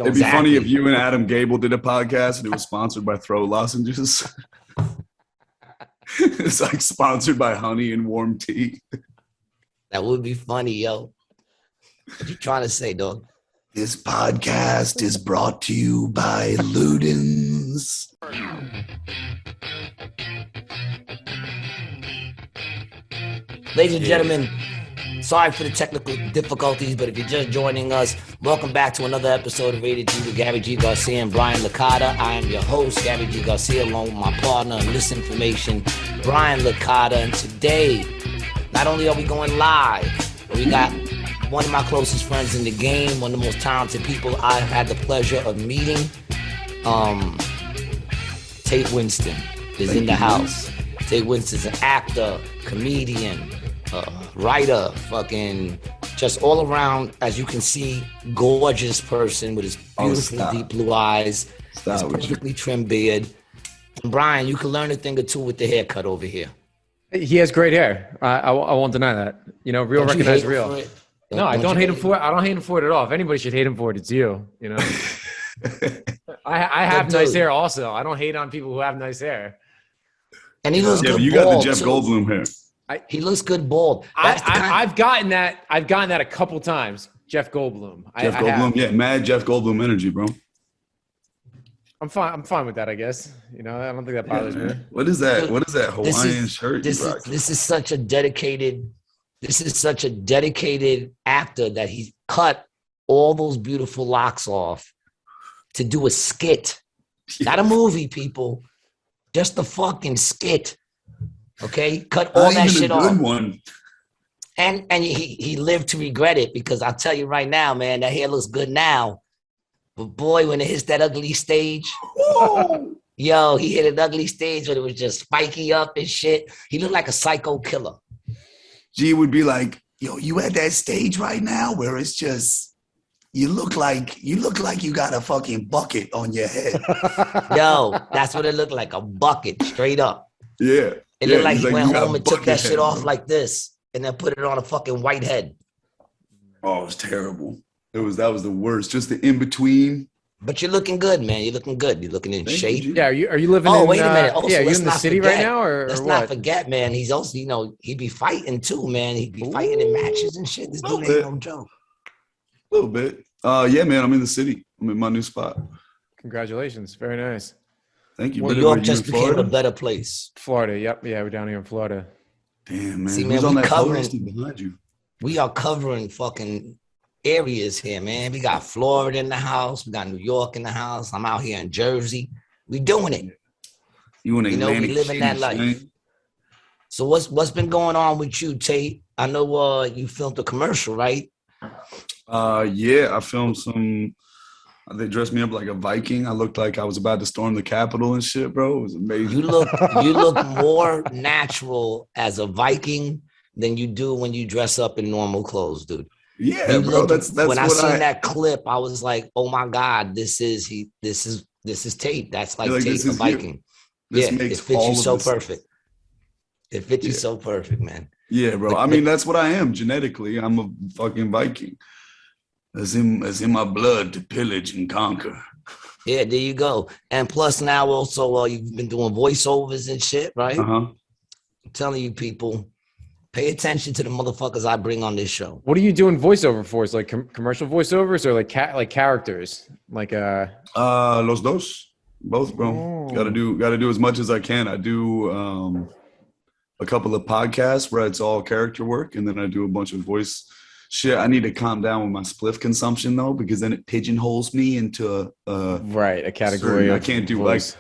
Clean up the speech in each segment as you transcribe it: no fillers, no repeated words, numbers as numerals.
It'd be funny if you and Adam Gable did a podcast and it was sponsored by throat lozenges. It's like sponsored by honey and warm tea. That would be funny, yo. What you trying to say, dog? This podcast is brought to you by Ludens. Ladies and gentlemen, sorry for the technical difficulties, but if you're just joining us, welcome back to another episode of Rated G with Gary G. Garcia and Brian Licata. I am your host, Gary G. Garcia, along with my partner in this information, Brian Licata. And today, not only are we going live, but we got one of my closest friends in the game, one of the most talented people I've had the pleasure of meeting. Tait Winston is in the house. Tait Winston's an actor, comedian, writer, fucking just all around, as you can see, gorgeous person with his beautiful deep blue eyes, his perfectly trimmed beard. And Brian, you can learn a thing or two with the haircut over here. He has great hair. I won't deny that. You know, real recognize real. No, I don't hate him for it. I don't hate him for it at all. If anybody should hate him for it, it's you. You know, I have nice hair also. I don't hate on people who have nice hair. And he looks good. You got the Jeff Goldblum hair. He looks good bald. I've gotten that. I've gotten that a couple times. Jeff Goldblum. Jeff Goldblum. Yeah, mad Jeff Goldblum energy, bro. I'm fine. I'm fine with that, I guess. You know, I don't think that bothers me. What is that? What is that Hawaiian shirt? This is such a dedicated. This is such a dedicated actor that he cut all those beautiful locks off to do a skit. Not a movie, people. Just a fucking skit. Okay? Cut all that shit off. One. And he lived to regret it, because I'll tell you right now, man, that hair looks good now. But boy, when it hits that ugly stage, yo, he hit an ugly stage when it was just spiky up and shit. He looked like a psycho killer. G would be like, yo, you at that stage right now where it's just, you look like you got a fucking bucket on your head. Yo, that's what it looked like, a bucket, straight up. Yeah. It looked like he went home and took that shit off like this and then put it on a fucking white head. Oh, it was terrible. That was the worst. Just the in-between. But you're looking good, man. You're looking good. You're looking in shape. Yeah, are you living in... Oh, wait a minute. Also, yeah, are you in the city right now, or let's what? not forget, man. He's also, you know, he be fighting too, man. He be fighting in matches and shit. This dude ain't no joke. A little bit. Yeah, man, I'm in the city. I'm in my new spot. Congratulations. Very nice. Thank you. New York just became a better place. Florida. Yep. Yeah, we're down here in Florida. Damn, man. See, man, behind you? We are covering fucking areas here, man. We got Florida in the house. We got New York in the house. I'm out here in Jersey. We doing it. We living that life. Man. So what's been going on with you, Tait? I know you filmed a commercial, right? Yeah, I filmed some. They dressed me up like a Viking. I looked like I was about to storm the Capitol and shit, bro. It was amazing. You look more natural as a Viking than you do when you dress up in normal clothes, dude. Yeah, bro. That's when I seen that clip, I was like, "Oh my God, this is Tait. That's like Tait, a Viking." Yeah, it fits you so perfect. It fits you so perfect, man. Yeah, bro. I mean, that's what I am genetically. I'm a fucking Viking. It's in my blood to pillage and conquer. Yeah, there you go. And plus, now also you've been doing voiceovers and shit, right? I'm telling you, people. Pay attention to the motherfuckers I bring on this show. What are you doing voiceover for? Is like commercial voiceovers or like characters? Like los dos, both, bro. Oh. Gotta do as much as I can. I do a couple of podcasts where it's all character work, and then I do a bunch of voice shit. I need to calm down with my spliff consumption though, because then it pigeonholes me into a category. I can't do voice.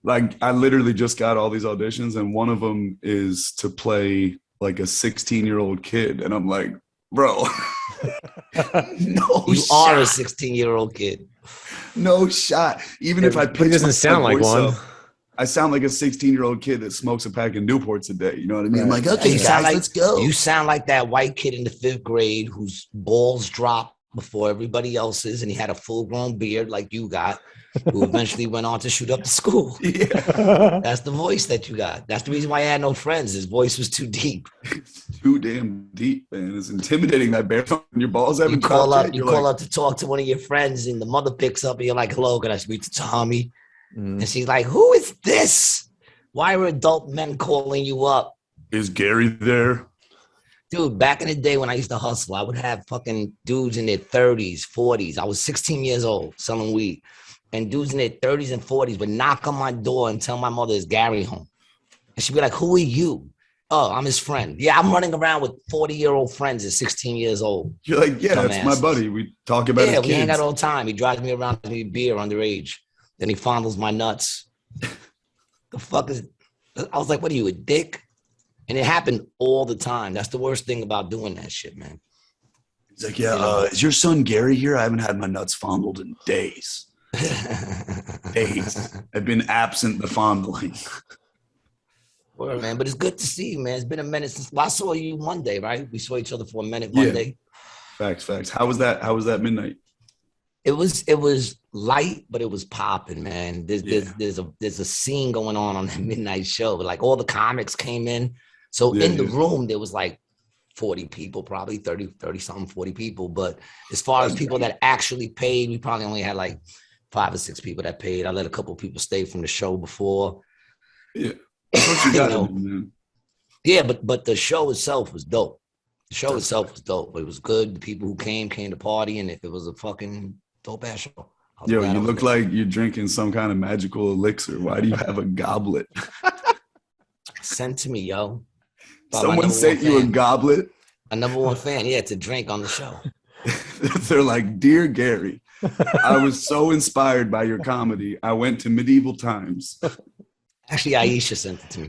like I literally just got all these auditions, and one of them is to play like a 16-year-old kid, and I'm like, bro, you are a 16-year-old kid. No shot. Even if I pitch, he doesn't sound like one. I sound like a 16-year-old kid that smokes a pack of Newports a day. You know what I mean? I'm like, okay, guys, let's go. You sound like that white kid in the 5th grade whose balls drop before everybody else's, and he had a full-grown beard like you got, who eventually went on to shoot up the school. Yeah. That's the voice that you got. That's the reason why I had no friends. His voice was too deep. It's too damn deep, man. It's intimidating, that baritone. Your balls haven't You call dropped up, yet. you call up to talk to one of your friends, and the mother picks up, and you're like, "Hello, can I speak to Tommy?" And she's like, "Who is this? Why are adult men calling you up?" Is Gary there? Dude, back in the day when I used to hustle, I would have fucking dudes in their 30s, 40s. I was 16 years old selling weed. And dudes in their 30s and 40s would knock on my door and tell my mother, "Is Gary home?" And she'd be like, "Who are you?" "Oh, I'm his friend." Yeah, I'm running around with 40-year-old friends at 16 years old. You're like, "Yeah, that's my Dumbasses. buddy. We talk about his Yeah, we kids." hang out all the time. He drives me around to me beer underage. Then he fondles my nuts. The fuck is... I was like, "What are you, a dick?" And it happened all the time. That's the worst thing about doing that shit, man. He's like, "Yeah, is your son Gary here? I haven't had my nuts fondled in days." Days. I've been absent the fondling. Word, man, but it's good to see you, man. It's been a minute since I saw you Monday, right? We saw each other for a minute Monday. Facts. How was that midnight? It was light, but it was popping, man. There's a scene going on that midnight show. Like all the comics came in. So in the room, there was like 40 people, probably 30 something, 40 people. But as far as people that actually paid, we probably only had like 5 or 6 people that paid. I let a couple of people stay from the show before. Yeah. That's what you gotta do, man. Yeah, but the show itself was dope. The show itself was dope. It was good. The people who came to party, and it was a fucking dope ass show. Yo, you look like you're drinking some kind of magical elixir. Why do you have a goblet? Sent to me, yo. Someone sent you a goblet? A #1 fan. Yeah, to drink on the show. They're like, "Dear Gary, I was so inspired by your comedy. I went to medieval times." Actually, Aisha sent it to me.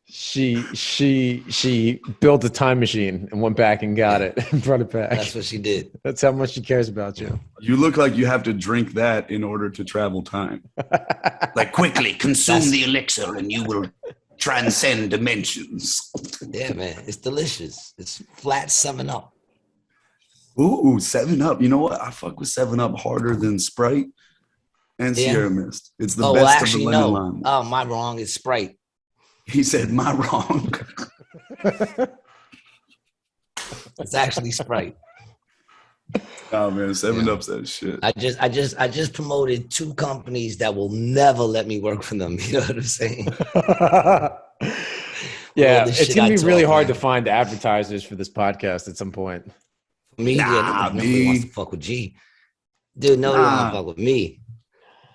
She built a time machine and went back and got it and brought it back. That's what she did. That's how much she cares about you. You look like you have to drink that in order to travel time. Like, quickly consume the elixir and you will transcend dimensions. Yeah, man. It's delicious. It's flat 7-Up. Ooh, 7-Up. You know what? I fuck with 7-Up harder than Sprite and Sierra Mist. It's the best of the lemon lime. Oh, my wrong. It's Sprite. He said, "My wrong." It's actually Sprite. Oh man, 7-Up's that shit. I just promoted 2 companies that will never let me work for them. You know what I'm saying? Yeah, it's gonna be really hard to find advertisers for this podcast at some point. Me, nobody wants to fuck with G. Dude, nobody wants to fuck with me.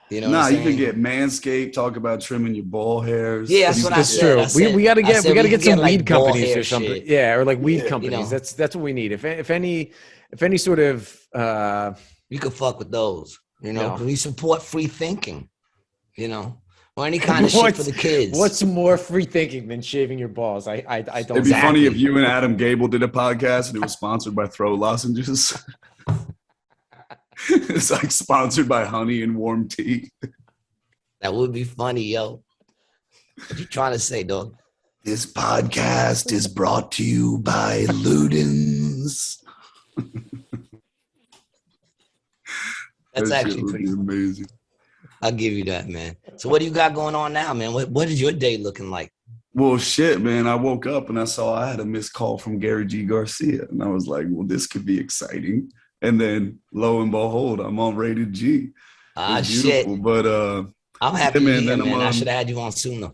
You know, you can get Manscaped, talk about trimming your ball hairs. Yeah, that's what I said. That's true. We got to get some like weed companies or something. Shit. Yeah, or like weed companies. You know. That's what we need. If any sort of you could fuck with those. You know, we support free thinking. You know, or any kind of shit for the kids. What's more free thinking than shaving your balls? I don't. It'd be funny if you and Adam Gable did a podcast and it was sponsored by throat lozenges. It's like sponsored by honey and warm tea. That would be funny, yo. What you trying to say, dog? This podcast is brought to you by Ludens. That's actually pretty amazing. I'll give you that, man. So what do you got going on now, man? What is your day looking like? Well, shit, man. I woke up and I saw I had a missed call from Gary G. Garcia. And I was like, well, this could be exciting. And then lo and behold, I'm on Rated G. Shit. But I'm happy man. I should have had you on sooner.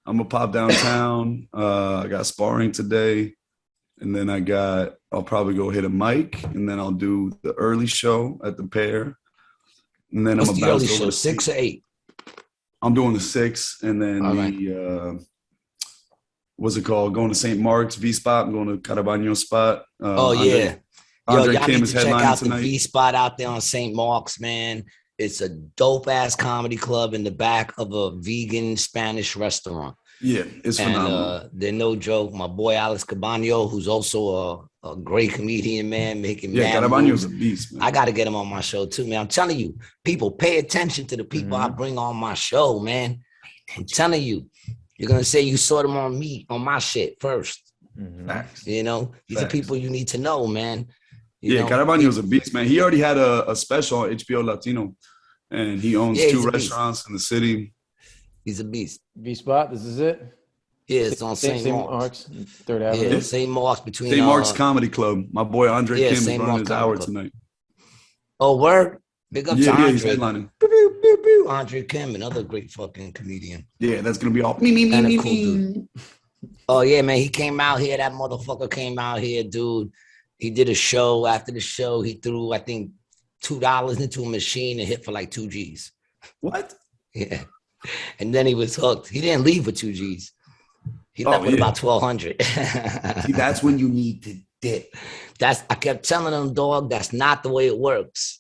I'm gonna pop downtown. I got sparring today. And then I'll probably go hit a mic, and then I'll do the early show at the Pear. And then What's I'm the early show, 6 or 8? I'm doing the 6, and then what's it called? Going to St. Mark's V Spot. I'm going to Carabaño Spot. Andre y'all Kim need is to check out tonight. the V Spot out there on St. Mark's, man. It's a dope ass comedy club in the back of a vegan Spanish restaurant. Yeah, it's phenomenal. They're no joke. My boy Alex Cabano, who's also a great comedian, man, making Carabaño's a beast, man. I got to get him on my show too, man. I'm telling you, people pay attention to the people I bring on my show, man. I'm telling you, you're gonna say you saw them on my shit first. Facts. You know, these are people you need to know, man. Carabaño's a beast, man. He already had a special on HBO Latino, and he owns 2 restaurants in the city. He's a beast. V-Spot, this is it? Yeah, it's on St. Mark's. 3rd Avenue. Yeah, St. Mark's between St. Mark's Comedy Club. My boy Andre Kim is running his hour tonight. Oh, word? Big up to Andre. He's headlining. Andre Kim, another great fucking comedian. Yeah, that's gonna be all me. Cool dude. Oh yeah, man. He came out here. That motherfucker came out here, dude. He did a show. After the show, he threw, I think, $2 into a machine and hit for like 2 G's. What? Yeah. And then he was hooked. He didn't leave with 2 G's. He left with about 1,200. See, that's when you need to dip. I kept telling him, dog, that's not the way it works.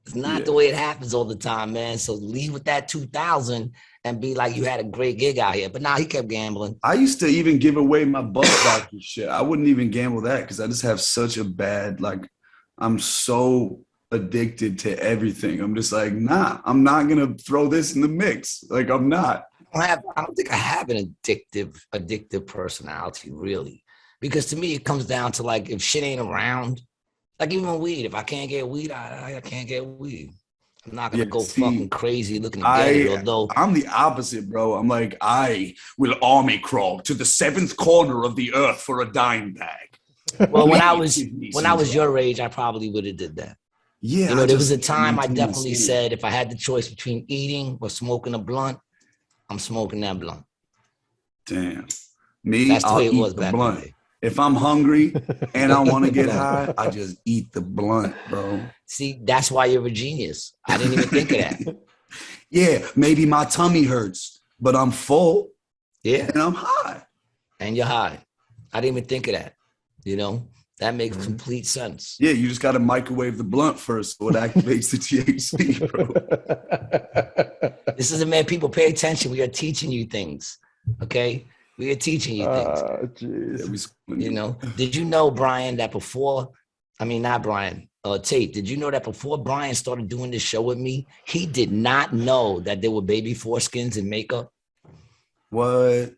It's not the way it happens all the time, man. So leave with that 2,000 and be like, you had a great gig out here. But now he kept gambling. I used to even give away my butt doctor shit. I wouldn't even gamble that because I just have such a bad, I'm so addicted to everything. I'm just like, nah, I'm not gonna throw this in the mix. I'm not. I don't think I have an addictive personality, really, because to me it comes down to if shit ain't around, even weed. If I can't get weed, I can't get weed. I'm not gonna go fucking crazy looking to get it. Although I'm the opposite, bro. I'm like, I will army crawl to the 7th corner of the earth for a dime bag. Well, when I was your age, I probably would have did that. Yeah, there was a time I definitely said if I had the choice between eating or smoking a blunt, I'm smoking that blunt. Damn. Me, that's the way it was the back blunt. then. If I'm hungry and I want to get high, I just eat the blunt, bro. See, that's why you're a genius. I didn't even think of that. Yeah, maybe my tummy hurts, but I'm full. Yeah. And I'm high. And you're high. I didn't even think of that. That makes complete sense. Yeah, you just got to microwave the blunt first so it activates the THC, bro. This is man, people pay attention. We are teaching you things, okay? We are teaching you things. Did you know, Brian, that Tate, did you know that before Brian started doing this show with me, he did not know that there were baby foreskins in makeup? What?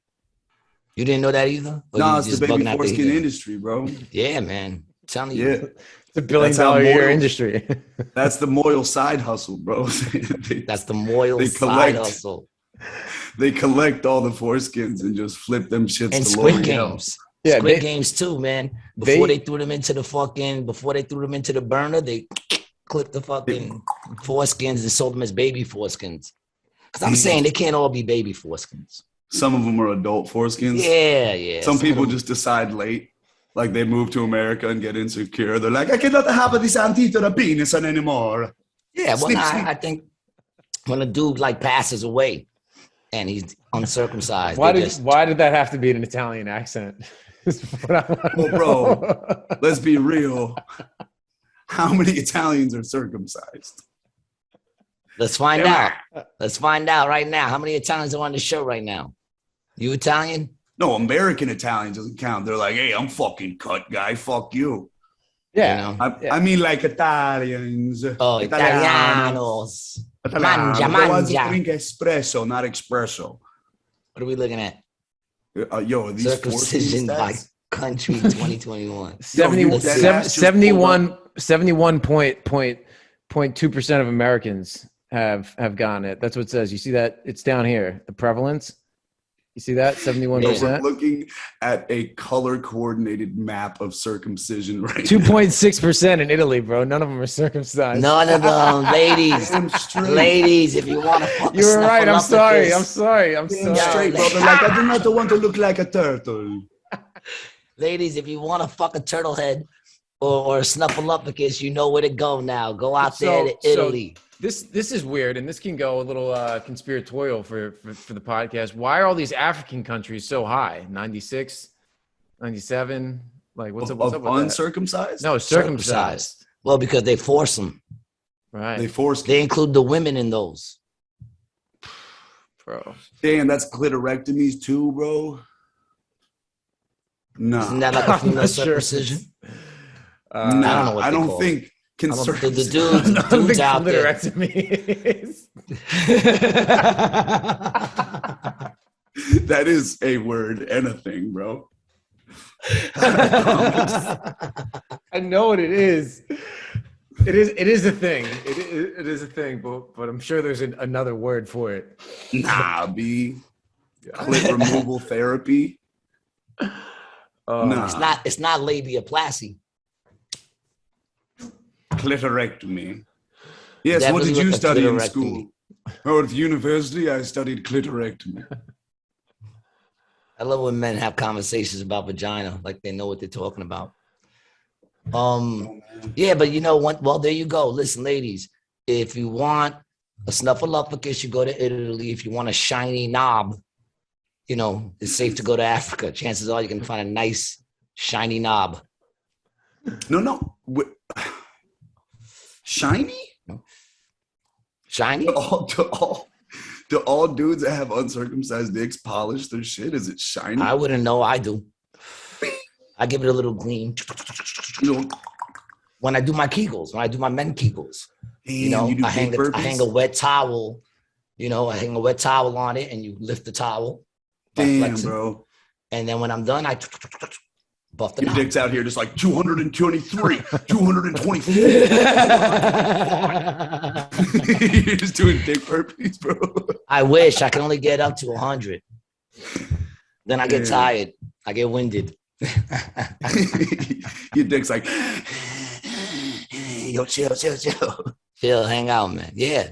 You didn't know that either? No, it's the baby foreskin industry, bro. Yeah, man. I'm telling you. Yeah. It's a $1 billion a year industry. That's the Moyle side hustle, bro. That's the Moyle side hustle. They collect all the foreskins and just flip them shits and to Squid Games. Yeah, Squid Games too, man. Before they threw them into the burner, they clipped the fucking foreskins and sold them as baby foreskins. Because I'm saying they can't all be baby foreskins. Some of them are adult foreskins. Yeah. Some people just decide late. They move to America and get insecure. They're like, I cannot have this antitera penis anymore. Yeah, well, I think when a dude passes away and he's uncircumcised. Why did that have to be an Italian accent? Well, bro, let's be real. How many Italians are circumcised? Let's find out. Let's find out right now. How many Italians are on the show right now? You Italian? No, American Italian doesn't count. They're like, hey, I'm fucking cut, guy. Fuck you. Yeah. I mean Italians. Oh, Italianos. Mangia. The ones that drink espresso, not espresso. What are we looking at? These circumcision by country 2021. 71.2% of Americans have gotten it. That's what it says. You see that? It's down here. The prevalence. You see that? 71%. We're looking at a color-coordinated map of circumcision right 2.6% in Italy, bro. None of them are circumcised. None of them, ladies. Ladies, if you want to fucking you were right. I'm sorry. This. I'm sorry. I'm sorry. Straight, brother. I do not want to look like a turtle. Ladies, if you want to fuck a turtle head or a snuffleupagus, you know where to go now. Go out there to Italy. This is weird, and this can go a little conspiratorial for the podcast. Why are all these African countries so high? 96, 97? What's up with uncircumcised? No, circumcised. Well, because they force them. Right. They include the women in those. Bro. Damn, that's clitorectomies too, bro. No. Isn't that like a female circumcision? No, I don't think. The dudes out there. That is a word and a thing, bro. I know what it is. It is a thing. It is a thing, but I'm sure there's another word for it. Nah, B. Clit removal therapy. Nah. It's not labiaplasty. Clitorectomy. Yes, Definitely what did you with the study in clitorectomy. school? Oh, at university, I studied clitorectomy. I love when men have conversations about vagina, like they know what they're talking about. Yeah, but you know what? Well, there you go. Listen, ladies, if you want a snuffleupagus, you go to Italy. If you want a shiny knob, you know, it's safe to go to Africa. Chances are you can find a nice shiny knob. No. Shiny? Shiny? Do all dudes that have uncircumcised dicks polish their shit? Is it shiny? I wouldn't know. I do. I give it a little gleam. When I do my Kegels, when I do my men Kegels, you know, I hang a wet towel. You know, I hang a wet towel on it, and you lift the towel. Damn, flexing. bro. And then when I'm done, I buff the Your knob. dick's out here just like 223, 224. You're just doing dick burpees, bro. I wish I could only get up to 100. Then I get tired. I get winded. Your dick's like, yo, chill. Chill, hang out, man. Yeah.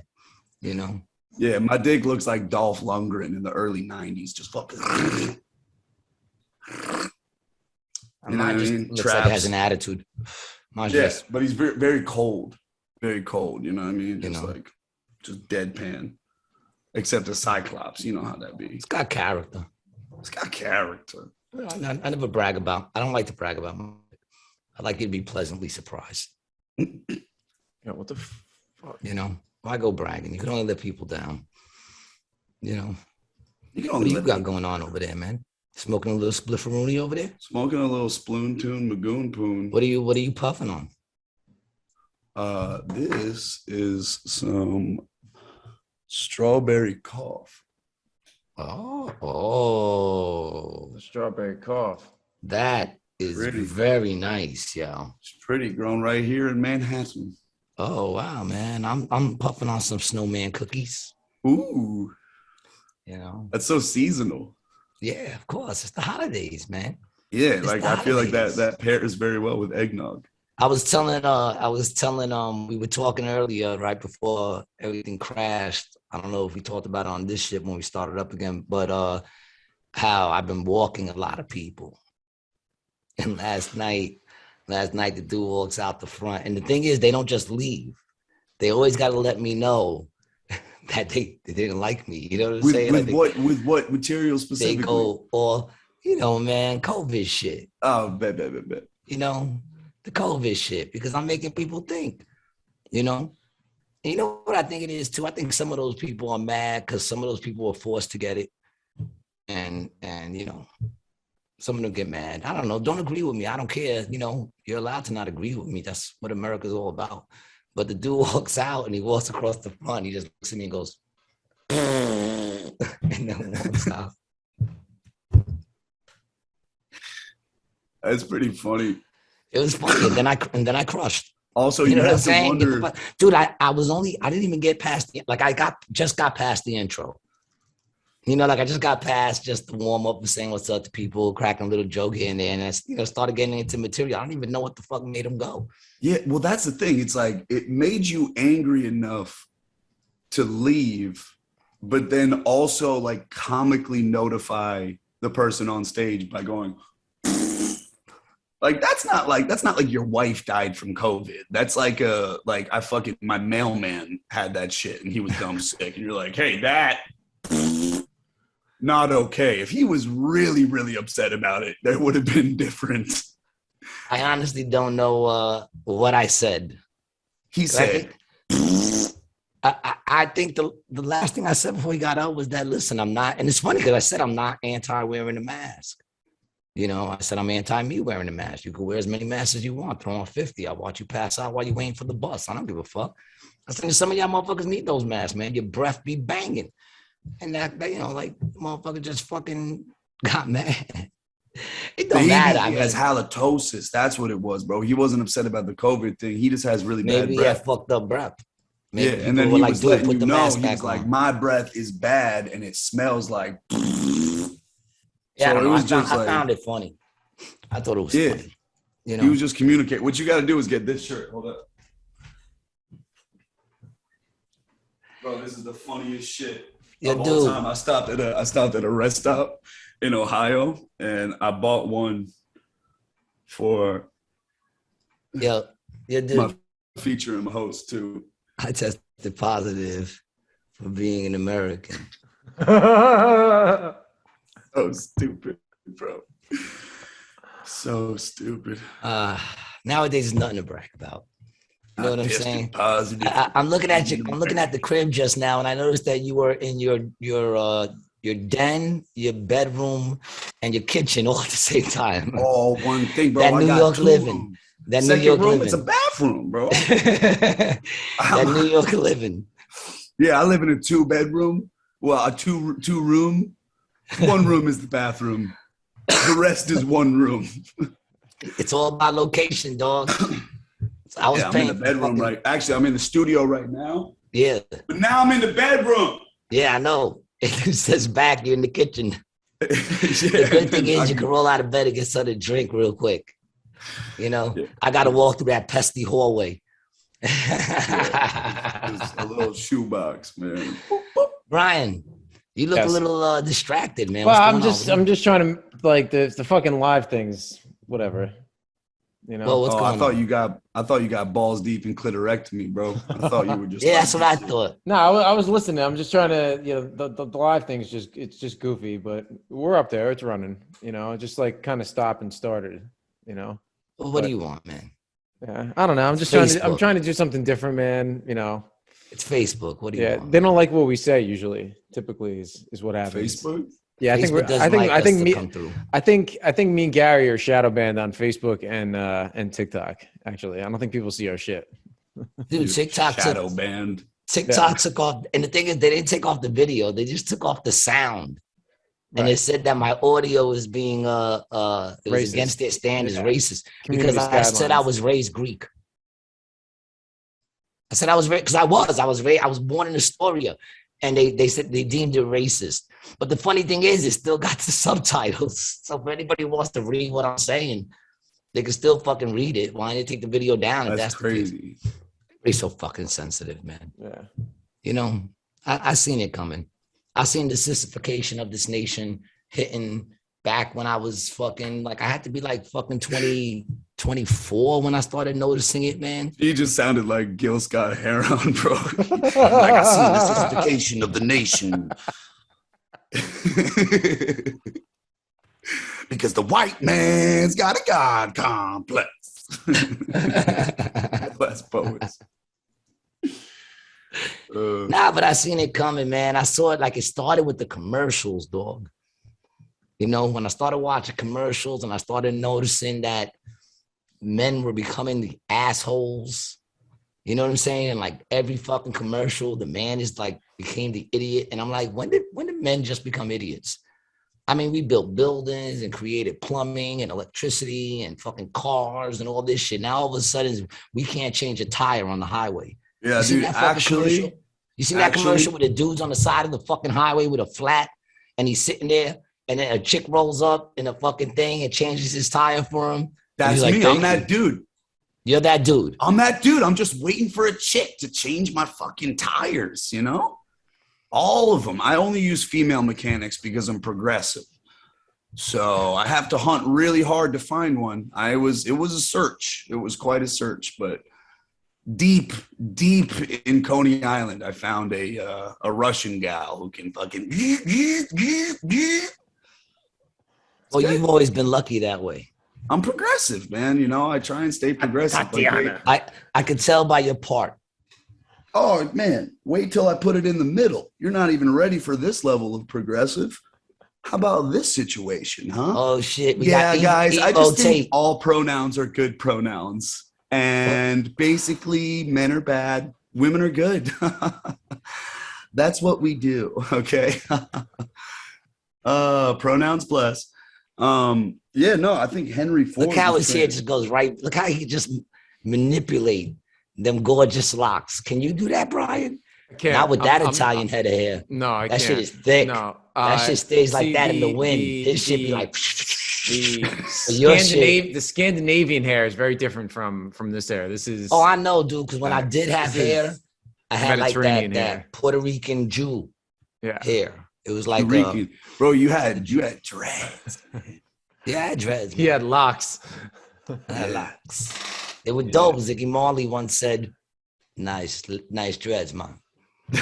You know. Yeah, my dick looks like Dolph Lundgren in the early 90s. Just fucking. Mine just looks like it has an attitude. Yes, but he's very, very cold. Very cold, you know what I mean? Just like, just deadpan. Except a Cyclops, you know how that be. It's got character. It's got character. I never brag about. I don't like to brag about. I like you to be pleasantly surprised. Yeah, what the fuck? You know, why go bragging? You can only let people down. You know. What do you got going on over there, man? Smoking a little splifferoonie over there? Smoking a little sploon tune, magoon poon. What are you puffing on? This is some strawberry cough. Oh. The strawberry cough. That is very nice, yo. It's pretty, grown right here in Manhattan. Oh wow, man. I'm puffing on some snowman cookies. Ooh. You know. That's so seasonal. Yeah, of course. It's the holidays, man. Yeah, like I feel like that pairs very well with eggnog. I was telling we were talking earlier, right before everything crashed. I don't know if we talked about it on this shit when we started up again, but how I've been walking a lot of people. And last night the dude walks out the front. And the thing is, they don't just leave. They always got to let me know that they didn't like me. You know what I'm saying? With what material specifically? They go, or, you know, man, COVID shit. Oh, bet. You know, the COVID shit, because I'm making people think, you know. And you know what I think it is too? I think some of those people are mad because some of those people were forced to get it. And you know, some of them get mad. I don't know. Don't agree with me. I don't care. You know, you're allowed to not agree with me. That's what America's all about. But the dude walks out and he walks across the front. He just looks at me and goes, and then walks out. That's pretty funny. It was funny. And then I crushed. Also, you know what I'm have to saying? wonder, Dude, I didn't even get past just got past the intro. You know, like I just got past just the warm up and saying what's up to people, cracking a little joke here and there, and I, you know, started getting into material. I don't even know what the fuck made them go. Yeah, well, that's the thing. It's like it made you angry enough to leave, but then also like comically notify the person on stage by going, like that's not like your wife died from COVID. That's like my mailman had that shit and he was dumb sick, and you're like, hey, that. Not okay. If he was really, really upset about it, that would have been different. I honestly don't know what I said. He said, I think the last thing I said before he got out was that, listen, I'm not, and it's funny because I said I'm not anti-wearing a mask. You know, I said I'm anti-me wearing a mask. You can wear as many masks as you want. Throw on 50. I'll watch you pass out while you're waiting for the bus. I don't give a fuck. I said some of y'all motherfuckers need those masks, man. Your breath be banging. And that, you know, like, motherfucker just fucking got mad. It don't matter. I He has halitosis. That's what it was, bro. He wasn't upset about the COVID thing. He just has really bad maybe he breath. had fucked up breath. Maybe and then were he like, was dude, letting put you the know, mask he back was like, on. my breath is bad and it smells like. Yeah, So I, it was I found it funny. I thought it was funny. You know, he was just communicating. What you got to do is get this shirt. Hold up. Bro, this is the funniest shit of all time. I stopped at a rest stop in Ohio, and I bought one for my feature and my host too. I tested positive for being an American. So stupid, bro. So stupid. Nowadays, there's nothing to brag about. You know what I'm saying? Positive. I'm looking at you. I'm looking at the crib just now, and I noticed that you were in your den, your bedroom, and your kitchen all at the same time. All one thing, bro. That New York living. That New York living. It's a bathroom, bro. That New York living. Yeah, I live in a 2-bedroom. Well, a two room. One room is the bathroom. The rest is one room. It's all about location, dog. I was I'm in the bedroom right. Actually, I'm in the studio right now. Yeah. But now I'm in the bedroom. Yeah, I know. It says back, you're in the kitchen. The good thing is you can roll out of bed and get something to drink real quick. You know, I got to walk through that pesky hallway. It's a little shoebox, man. Brian, you look a little distracted, man. Well, I'm just trying to like the fucking live things, whatever. You know. Well, what's going on? I thought you got balls deep in clitorectomy, bro. I thought you were just. Yeah, that's what I thought. No, I was listening. I'm just trying to, you know, the live thing is it's just goofy, but we're up there. It's running. You know, just like kind of stopped and started. You know. Well, what do you want, man? Yeah, I don't know. I'm just trying to do something different, man. You know. It's Facebook. What do you want? They don't like what we say usually. Typically is what happens. Facebook? Yeah, I think me and Gary are shadow banned on Facebook and TikTok. Actually, I don't think people see our shit. Dude, TikTok shadow banned. TikTok took off, and the thing is, they didn't take off the video; they just took off the sound. And they said that my audio is being it was against their standards, racist, because I said I was raised Greek. I said I was raised because I was born in Astoria, and they said they deemed it racist. But the funny thing is, it still got the subtitles. So if anybody wants to read what I'm saying, they can still fucking read it. Why didn't they take the video down? That's crazy. Everybody's so fucking sensitive, man. Yeah. You know, I seen it coming. I seen the sissification of this nation hitting back when I was fucking, like, I had to be like fucking 24 when I started noticing it, man. He just sounded like Gil Scott Heron, bro. Like I seen the sissification of the nation. Because the white man's got a God complex. That's poets. Nah, but I seen it coming, man. I saw it like it started with the commercials, dog. You know, when I started watching commercials and I started noticing that men were becoming the assholes. You know what I'm saying? And like every fucking commercial, the man is like became the idiot. And I'm like, when did men just become idiots? I mean, we built buildings and created plumbing and electricity and fucking cars and all this shit. Now all of a sudden we can't change a tire on the highway. Yeah, dude, actually. You seen that commercial with the dudes on the side of the fucking highway with a flat and he's sitting there and then a chick rolls up in a fucking thing and changes his tire for him? That's like, me. I'm that dude. You're that dude. I'm that dude. I'm just waiting for a chick to change my fucking tires, you know? All of them. I only use female mechanics because I'm progressive. So I have to hunt really hard to find one. It was a search. It was quite a search, but deep in Coney Island, I found a Russian gal who can fucking. Well, you've always been lucky that way. I'm progressive, man. You know, I try and stay progressive. I could tell by your part. Oh, man, wait till I put it in the middle. You're not even ready for this level of progressive. How about this situation, huh? Oh, shit. Guys, I just think all pronouns are good pronouns. And basically, men are bad, women are good. That's what we do, okay? Pronouns plus. Yeah, no, I think Henry Ford. Look how his hair just goes right. Look how he just manipulate them gorgeous locks. Can you do that, Brian? Not with that Italian head of hair. No, I that can't. Shit is thick. No, that shit stays like that in the wind. His shit be like. The Scandinavian hair is very different from this hair. This is. Oh, I know, dude. Because when I did have hair, I had like that Puerto Rican Jew hair. It was like bro. You had dreads. Yeah, I had dreads. He had locks. I had locks. They were dope. Ziggy Marley once said, "Nice dreads, man."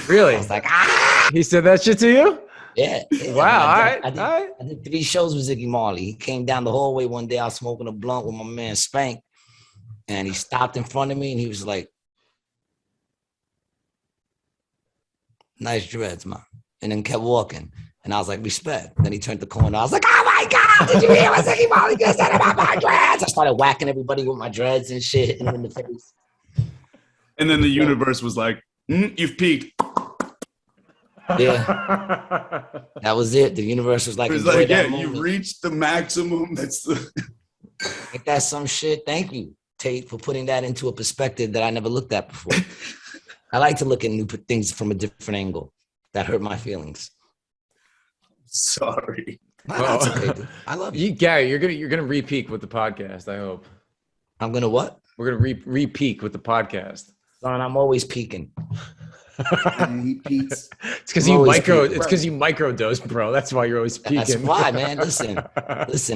Really? I was like, ah. He said that shit to you? Yeah. Wow. I did 3 shows with Ziggy Marley. He came down the hallway one day. I was smoking a blunt with my man Spank, and he stopped in front of me and he was like, "Nice dreads, man," and then kept walking. And I was like, "Respect." Then he turned the corner. I was like, "Oh my God, did you hear what Ziggy Marley just said about my dreads?" I started whacking everybody with my dreads and shit, hitting them in the face. And then the universe was like, "You've peaked." Yeah, that was it. The universe was like, you reached the maximum. That's the. Like that's some shit. Thank you, Tate, for putting that into a perspective that I never looked at before. I like to look at new things from a different angle. That hurt my feelings. Sorry. That's okay, dude. I love you. Gary, you're gonna re-peak with the podcast, I hope. I'm gonna what? We're gonna re-peak with the podcast. Son, I'm always peaking. It's because you microdose, bro. That's why you're always peaking. That's why, man. Listen,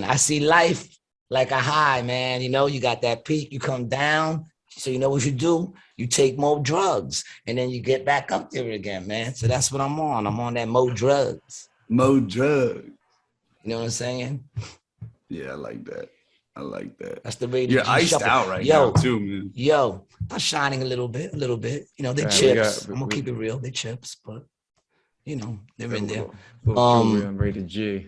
I see life like a high, man. You know, you got that peak, you come down. So you know what you do? You take more drugs and then you get back up there again, man. So that's what I'm on. I'm on that more drugs. More drugs. You know what I'm saying? Yeah, I like that. That's the rated. You're iced out right now too, man. Yo, I'm shining a little bit. You know, they're chips. I'm gonna keep it real. They're chips, but you know, they're in there. I'm rated G.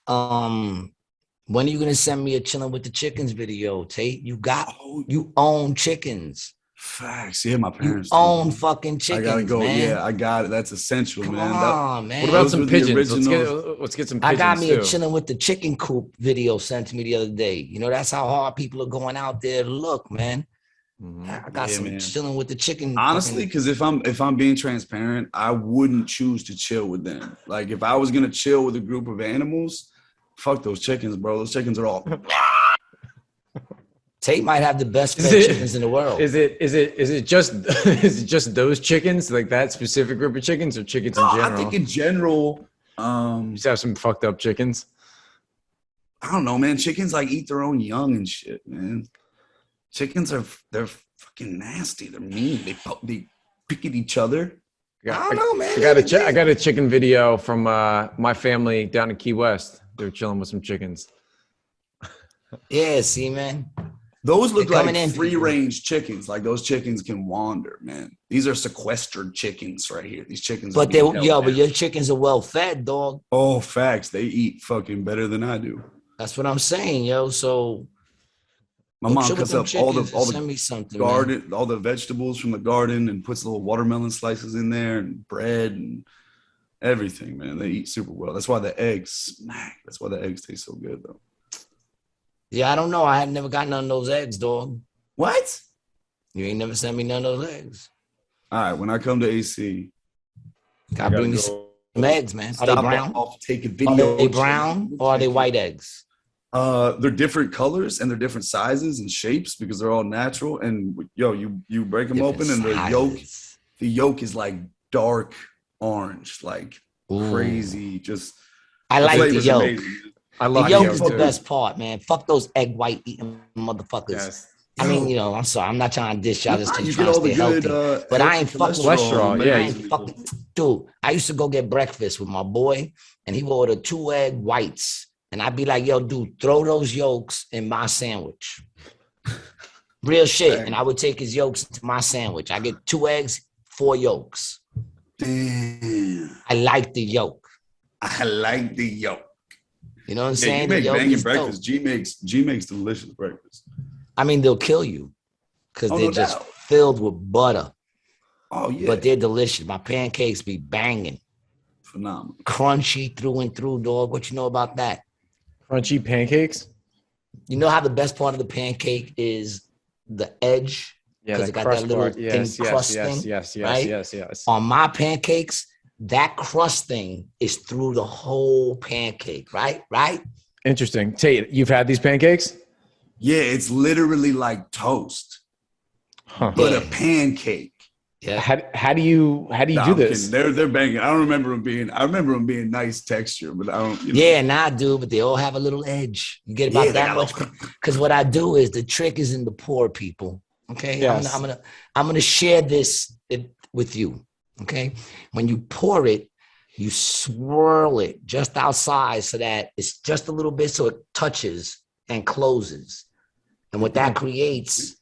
When are you gonna send me a chilling with the chickens video, Tate? You own chickens. Facts. Yeah, my parents own fucking chickens. I gotta go. Man. Yeah, I got it. That's essential, Come man. on, man. What about some pigeons? Let's get some pigeons. I got me a chilling with the chicken coop video sent to me the other day. You know, that's how hard people are going out there to look, man. Mm-hmm. I got some chilling with the chicken. Honestly, because if I'm being transparent, I wouldn't choose to chill with them. Like if I was gonna chill with a group of animals, fuck those chickens, bro. Those chickens are all. Tate might have the best fed chickens in the world. Is it just those chickens, like that specific group of chickens, or chickens in general? I think in general, just have some fucked up chickens. I don't know, man. Chickens like eat their own young and shit, man. Chickens they're fucking nasty. They're mean. They pick at each other. I don't know, man. I got a chicken video from my family down in Key West. They're chilling with some chickens. Yeah, see, man. Those look like free-range chickens. Like those chickens can wander, man. These are sequestered chickens right here. These chickens. But but your chickens are well fed, dog. Oh, facts. They eat fucking better than I do. That's what I'm saying, yo. So my mom cuts up all the send me something, garden, man. all the vegetables from the garden, and puts little watermelon slices in there and bread and everything, man. They eat super well. That's why the eggs taste so good, though. Yeah, I don't know. I had never got none of those eggs, dog. What? You ain't never sent me none of those eggs. All right, when I come to AC, gotta bring me some eggs, man. Are they brown? Take a video. Are they brown or are they white eggs? They're different colors and they're different sizes and shapes because they're all natural. And you break them open and the yolk is like dark orange, like crazy. Just I like the yolk. Amazing. I love the yolk is the best part, man. Fuck those egg white eating motherfuckers. Yes. I mean, I'm sorry. I'm not trying to dish y'all. Just trying to stay healthy. But I ain't fucking cholesterol. Yeah, dude. I used to go get breakfast with my boy, and he would order 2 egg whites, and I'd be like, "Yo, dude, throw those yolks in my sandwich." Real shit. And I would take his yolks into my sandwich. I get 2 eggs, 4 yolks. Damn. I like the yolk. I like the yolk. You know what I'm saying? You make banging breakfast. G makes delicious breakfast. I mean, they'll kill you because they're just filled with butter. Oh, yeah. But they're delicious. My pancakes be banging. Phenomenal. Crunchy through and through, dog. What you know about that? Crunchy pancakes? You know how the best part of the pancake is the edge? Yeah, because it got that little thin crust thing. Yes. On my pancakes, that crust thing is through the whole pancake, right? Interesting. Tait, you've had these pancakes? Yeah, it's literally like toast, but a pancake. Yeah. How do you do this? They're banging. I remember them being nice texture, but I don't. Yeah, nah, dude. But they all have a little edge. You get about that much. Because what I do is the trick is in the pour, people. Okay, yes. I'm gonna share this with you. Okay, when you pour it, you swirl it just outside so that it's just a little bit so it touches and closes, and what that creates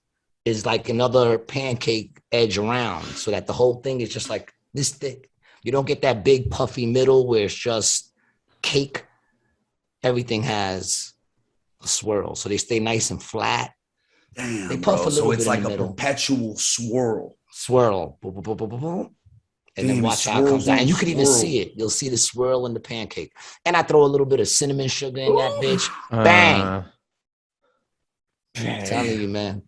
is like another pancake edge around, so that the whole thing is just like this thick. You don't get that big puffy middle where it's just cake. Everything has a swirl, so they stay nice and flat. Damn, they puff a little so it's bit like in the a middle. Perpetual swirl. Boom, boom, boom, boom, boom, boom. And then watch how it comes out. And you can even see it. You'll see the swirl in the pancake. And I throw a little bit of cinnamon sugar in that bitch. Bang. I'm telling you, man.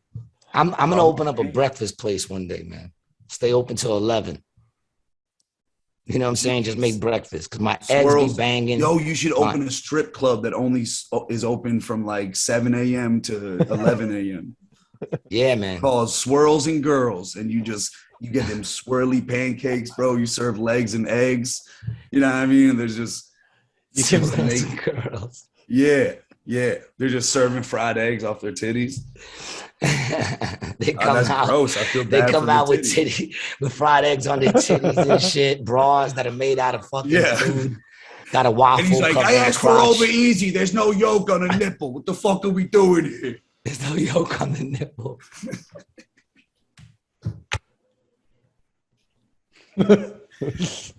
I'm gonna open up a breakfast place one day, man. Stay open till 11. You know what I'm saying? Just make breakfast because my eggs be banging. Yo, you should open a strip club that only is open from like 7 a.m. to 11 a.m. Yeah, man. Called Swirls and Girls, and you get them swirly pancakes, bro. You serve legs and eggs. You know what I mean? There's just Swirls and Girls. Yeah. They're just serving fried eggs off their titties. They come out. Gross. I feel bad. They come out with with fried eggs on their titties and shit. Bras that are made out of fucking food. Got a waffle. And he's like, I asked for over easy. There's no yolk on the nipple. What the fuck are we doing here? There's no yolk on the nipple.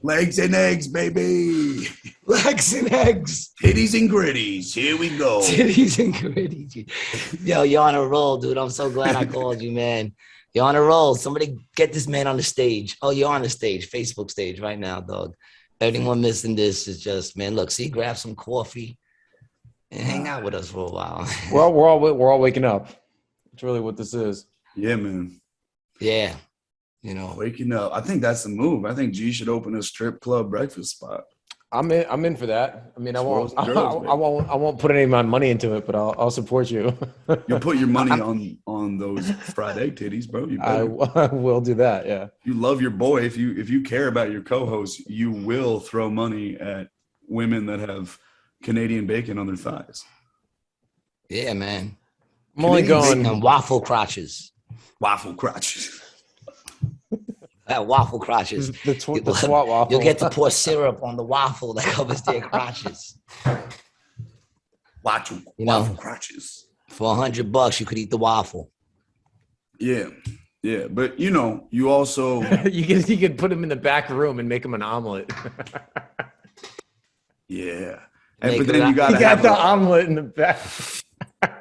Legs and eggs, baby. Legs and eggs. Titties and gritties. Here we go. Titties and gritties. Yo, you're on a roll, dude. I'm so glad I called you, man. You're on a roll. Somebody get this man on the stage. Oh, you're on the stage, Facebook stage right now, dog. Anyone missing this is just, man, look, see, grab some coffee and hang out with us for a while. Well, we're all waking up. That's really what this is. Yeah, man. Yeah. You know, waking up. I think that's the move. I think G should open a strip club breakfast spot. I'm in for that. I mean, I won't put any of my money into it, but I'll support you. You put your money on those fried egg titties, bro. I will do that. Yeah. You love your boy. If you care about your co-host, you will throw money at women that have Canadian bacon on their thighs. Yeah, man. I'm only going and waffle crotches. Waffle crotches. Waffle crotches. The SWAT waffle. You'll get to pour syrup on the waffle that covers their crotches. Waffle crotches. For $100, you could eat the waffle. Yeah, but you also you could put him in the back room and make him an omelet. Yeah, but then you gotta have the omelet in the back.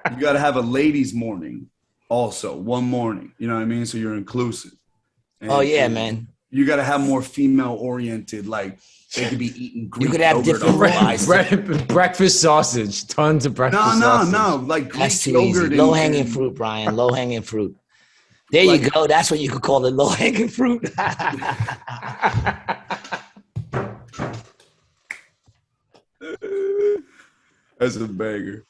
You gotta have a ladies' morning, also one morning. You know what I mean? So you're inclusive. And man. You got to have more female-oriented, like they could be eating Greek you could have different breakfast sausage, tons of breakfast sausage. No, like Greek that's too easy. Low-hanging fruit, Brian. Low-hanging fruit. There you go. That's what you could call it, low-hanging fruit. That's a banger.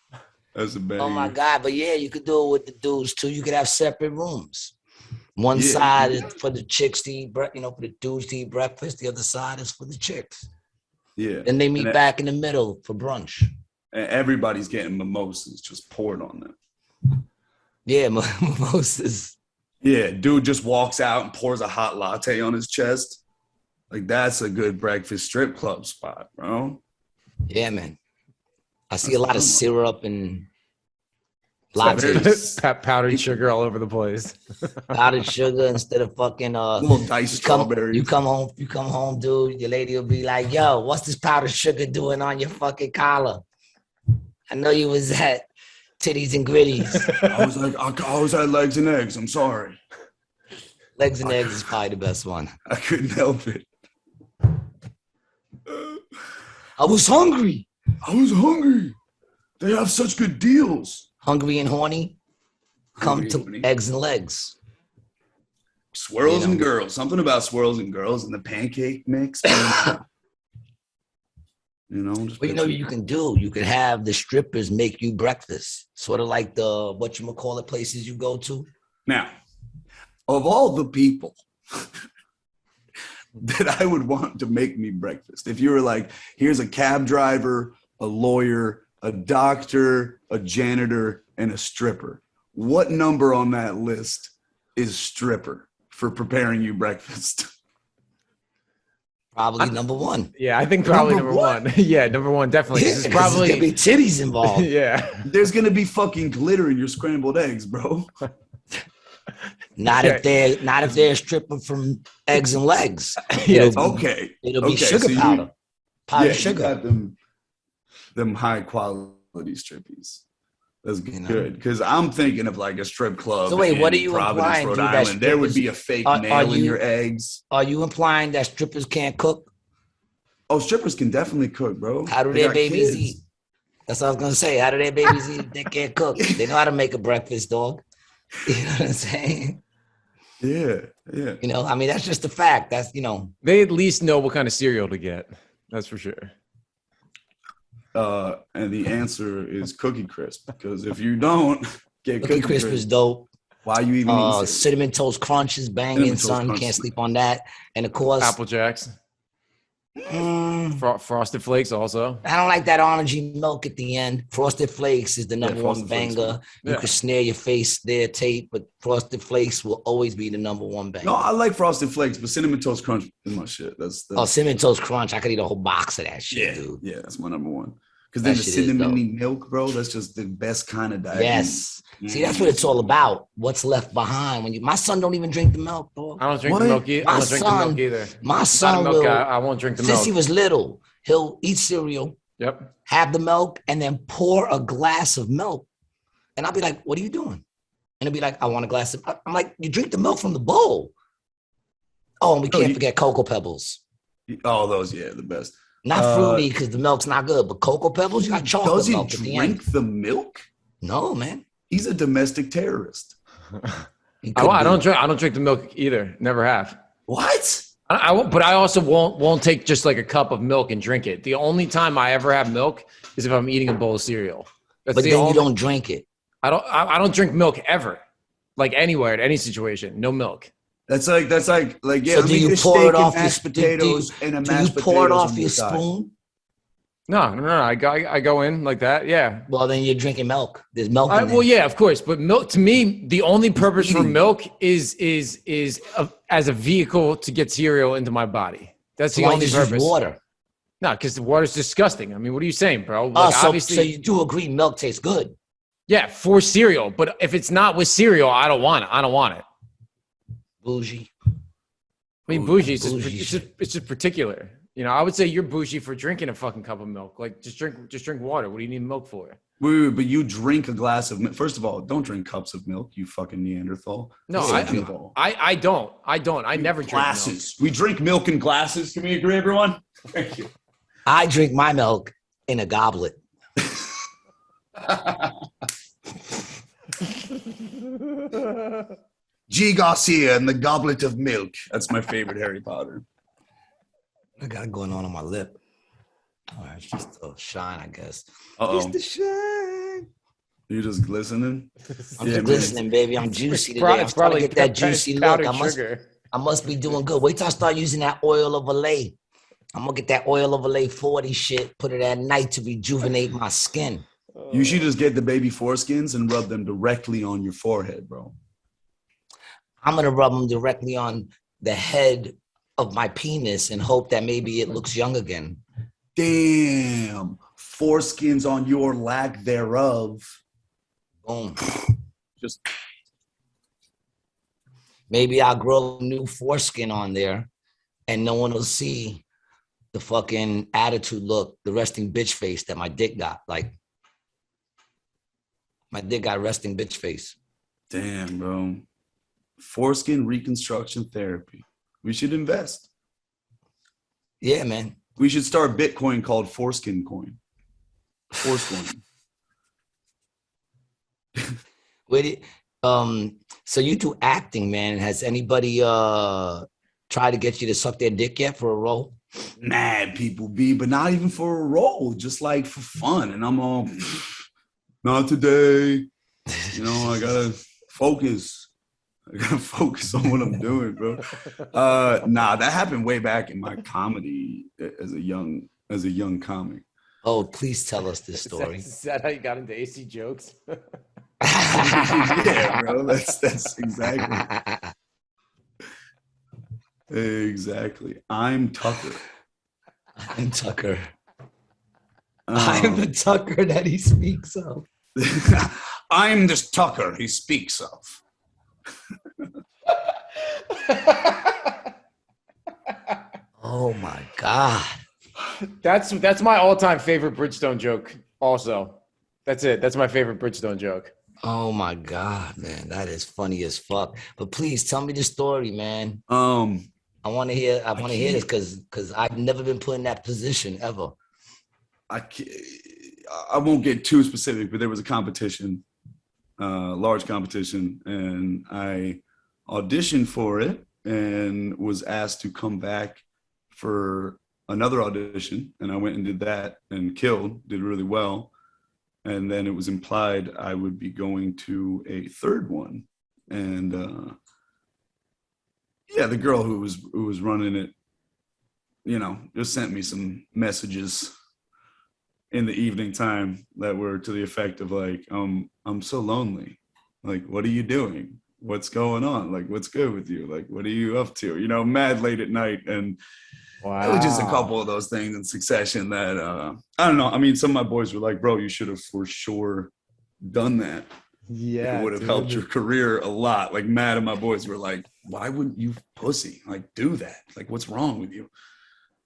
Oh my God! But yeah, you could do it with the dudes too. You could have separate rooms. One side is for the chicks to eat, for the dudes to eat breakfast. The other side is for the chicks. Yeah. Then they meet back in the middle for brunch. And everybody's getting mimosas just poured on them. Yeah, mimosas. Yeah, dude just walks out and pours a hot latte on his chest. Like, that's a good breakfast strip club spot, bro. Yeah, man. I see a lot of syrup and lattes. Powdered sugar all over the place. Powdered sugar instead of fucking little diced strawberries. You come home, dude. Your lady will be like, "Yo, what's this powdered sugar doing on your fucking collar? I know you was at Titties and Gritties." I was like, I always had legs and eggs. I'm sorry. Legs and eggs is probably the best one. I couldn't help it. I was hungry. They have such good deals. hungry and horny, come to Eggs and Legs. Swirls and girls. Something about swirls and girls and the pancake mix. Just You can do? You can have the strippers make you breakfast, sort of like the whatchamacallit places you go to. Now, of all the people that I would want to make me breakfast, if you were like, here's a cab driver, a lawyer, a doctor, a janitor, and a stripper, what number on that list is stripper for preparing you breakfast? Probably number one. Yeah, I think probably number one. Yeah, number one, definitely. Yeah, it's probably gonna be titties involved. Yeah. There's gonna be fucking glitter in your scrambled eggs, bro. Not if they're a stripper from Eggs and Legs. Yeah, It'll be sugar powder. Powdered sugar. You got them high quality strippies. That's good, because I'm thinking of like a strip club. So wait, what are you Providence, implying? Rhode Island. There would be a fake nail in your eggs. Are you implying that strippers can't cook? Oh, strippers can definitely cook, bro. How do their babies eat? That's what I was gonna say. How do their babies eat if they can't cook? They know how to make a breakfast, dog. You know what I'm saying? Yeah. I mean, that's just a fact. That's They at least know what kind of cereal to get. That's for sure. And the answer is Cookie Crisp, because if you don't get Cookie Crisp is dope. Why are you even eating Cinnamon Toast Crunch is banging, son. Can't sleep on that. And of course, Apple Jacks. Frosted Flakes also. I don't like that orangey milk at the end. Frosted Flakes is the number one banger. You can snare your face there, Tait, but Frosted Flakes will always be the number one banger. No, I like Frosted Flakes, but Cinnamon Toast Crunch is my shit. That's Cinnamon Toast Crunch. I could eat a whole box of that shit, dude. Yeah, that's my number one. Because then the cinnamon milk, bro, that's just the best kind of diet. Yes. See, that's what it's all about. What's left behind my son don't even drink the milk, dog. I don't drink the milk either. I don't drink the milk either. My son will. I won't drink the milk. Since he was little, he'll eat cereal. Yep. Have the milk and then pour a glass of milk. And I'll be like, what are you doing? And he'll be like, I want a glass of. I'm like, you drink the milk from the bowl. Oh, and we can't forget Cocoa Pebbles. Oh, those, the best. Not fruity because the milk's not good, but Cocoa Pebbles, you got chocolate milk at the end. Does he drink the milk? No, man. He's a domestic terrorist. I don't drink the milk either. Never have. What? But I also won't take just like a cup of milk and drink it. The only time I ever have milk is if I'm eating a bowl of cereal. But then you don't drink it. I don't drink milk ever, like anywhere in any situation. No milk. That's like yeah. So do you pour it off your potatoes and a mashed potato? Do you pour it off your spoon? No. I go in like that. Yeah. Well, then you're drinking milk. There's milk. In there. Well, yeah, of course. But milk, to me, the only purpose for milk is as a vehicle to get cereal into my body. That's the only purpose. Water. No, because the water's disgusting. I mean, what are you saying, bro? Obviously, so you do agree milk tastes good? Yeah, for cereal. But if it's not with cereal, I don't want it. Bougie. I mean, bougie. It's just particular. I would say you're bougie for drinking a fucking cup of milk. Like, just drink water. What do you need milk for? Wait, but you drink a glass of milk. First of all, don't drink cups of milk, you fucking Neanderthal. No, I don't. I never drink glasses. We drink milk in glasses. Can we agree, everyone? Thank you. I drink my milk in a goblet. G. Garcia and the Goblet of Milk. That's my favorite Harry Potter. I got it going on my lip. All right, it's just a shine, I guess. Uh-oh. Just a shine. You just glistening? I'm just glistening, baby. I'm juicy today. I'm starting to get that juicy look. I must be doing good. Wait till I start using that oil of Olay. I'm going to get that oil of Olay 40 shit, put it at night to rejuvenate my skin. You should just get the baby foreskins and rub them directly on your forehead, bro. I'm going to rub them directly on the head of my penis and hope that maybe it looks young again. Damn. Foreskins on your lack thereof. Boom. Just maybe I'll grow a new foreskin on there and no one will see the fucking attitude look, the resting bitch face that my dick got. Like, my dick got resting bitch face. Damn, bro. Foreskin reconstruction therapy. We should invest. Yeah, man. We should start Bitcoin called Foreskin Coin. Foreskin. Where did, so you do acting, man. Has anybody tried to get you to suck their dick yet for a role? Mad people be, but not even for a role, just like for fun. And I'm all, not today. You know, I gotta focus. I gotta focus on what I'm doing, bro. Nah, that happened way back in my comedy as a young comic. Oh, please tell us this story. Is that how you got into AC jokes? Yeah, bro. That's exactly. I'm Tucker. I'm Tucker. I'm the Tucker that he speaks of. I'm this Tucker he speaks of. Oh my God. That's my all-time favorite Bridgestone joke. Also, that's it. That's my favorite Bridgestone joke. Oh my God, man, that is funny as fuck. But please tell me the story, man. I want to hear. I want to hear this because I've never been put in that position ever. I won't get too specific, but there was a competition, large competition, and I auditioned for it and was asked to come back for another audition, and I went and did that and did really well. And then it was implied I would be going to a third one. And yeah, the girl who was running it, you know, just sent me some messages in the evening time that were to the effect of like, I'm so lonely. Like, what are you doing? What's going on? Like, what's good with you? Like, what are you up to? You know, mad late at night. And wow. It was just a couple of those things in succession that, I don't know. I mean, some of my boys were like, bro, you should have for sure done that. Yeah. It would have helped your career a lot. Like, mad at my boys were like, why wouldn't you pussy? Like, do that. Like, what's wrong with you?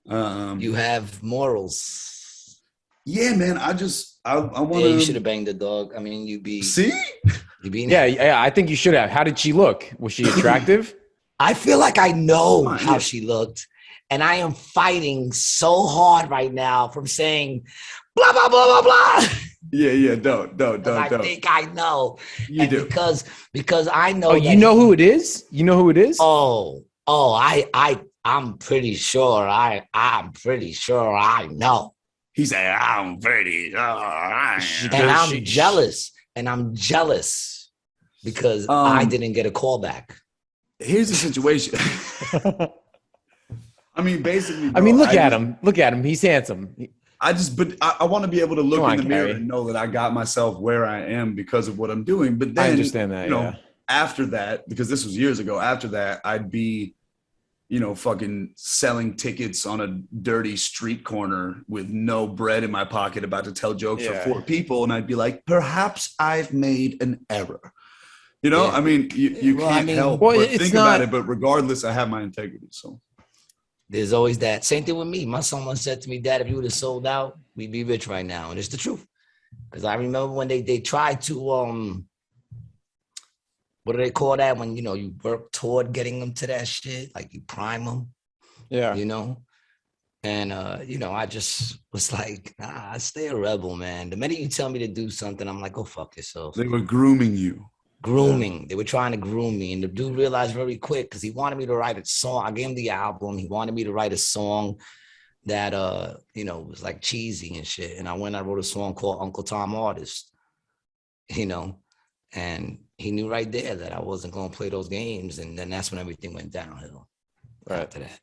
You have morals. Yeah, man. I want to. Yeah, you should have banged the dog. I mean, you be. See? You be. Yeah. I think you should have. How did she look? Was she attractive? I feel like I know how she looked. And I am fighting so hard right now from saying blah, blah, blah, blah, blah. Yeah. Don't. I think I know. You do. Because I know. Oh, you know who it is? You know who it is? I'm pretty sure. I'm pretty sure I know. He said, I'm pretty sure I am. And I'm jealous. And I'm jealous because I didn't get a call back. Here's the situation. I mean, basically. Bro, look at him. Look at him. He's handsome. I want to be able to look in the mirror Carrie. and know that I got myself where I am because of what I'm doing. But then, I understand that. You know, after that, because this was years ago, after that, I'd be, you know, fucking selling tickets on a dirty street corner with no bread in my pocket, about to tell jokes for 4 people. And I'd be like, perhaps I've made an error. You know, I mean, you can't help but think about it. But regardless, I have my integrity. So. There's always that. Same thing with me. My son once said to me, Dad, if you would have sold out, we'd be rich right now. And it's the truth. Because I remember when they tried to, what do they call that? When, you know, you work toward getting them to that shit, like you prime them. Yeah. You know? And, you know, I just was like, nah, I stay a rebel, man. The minute you tell me to do something, I'm like, go fuck yourself. They were grooming you. Grooming. They were trying to groom me. And the dude realized very quick because he wanted me to write a song. I gave him the album. He wanted me to write a song that, you know, was like cheesy and shit. And I wrote a song called Uncle Tom Artist, you know, and he knew right there that I wasn't going to play those games. And then that's when everything went downhill. Right. After that,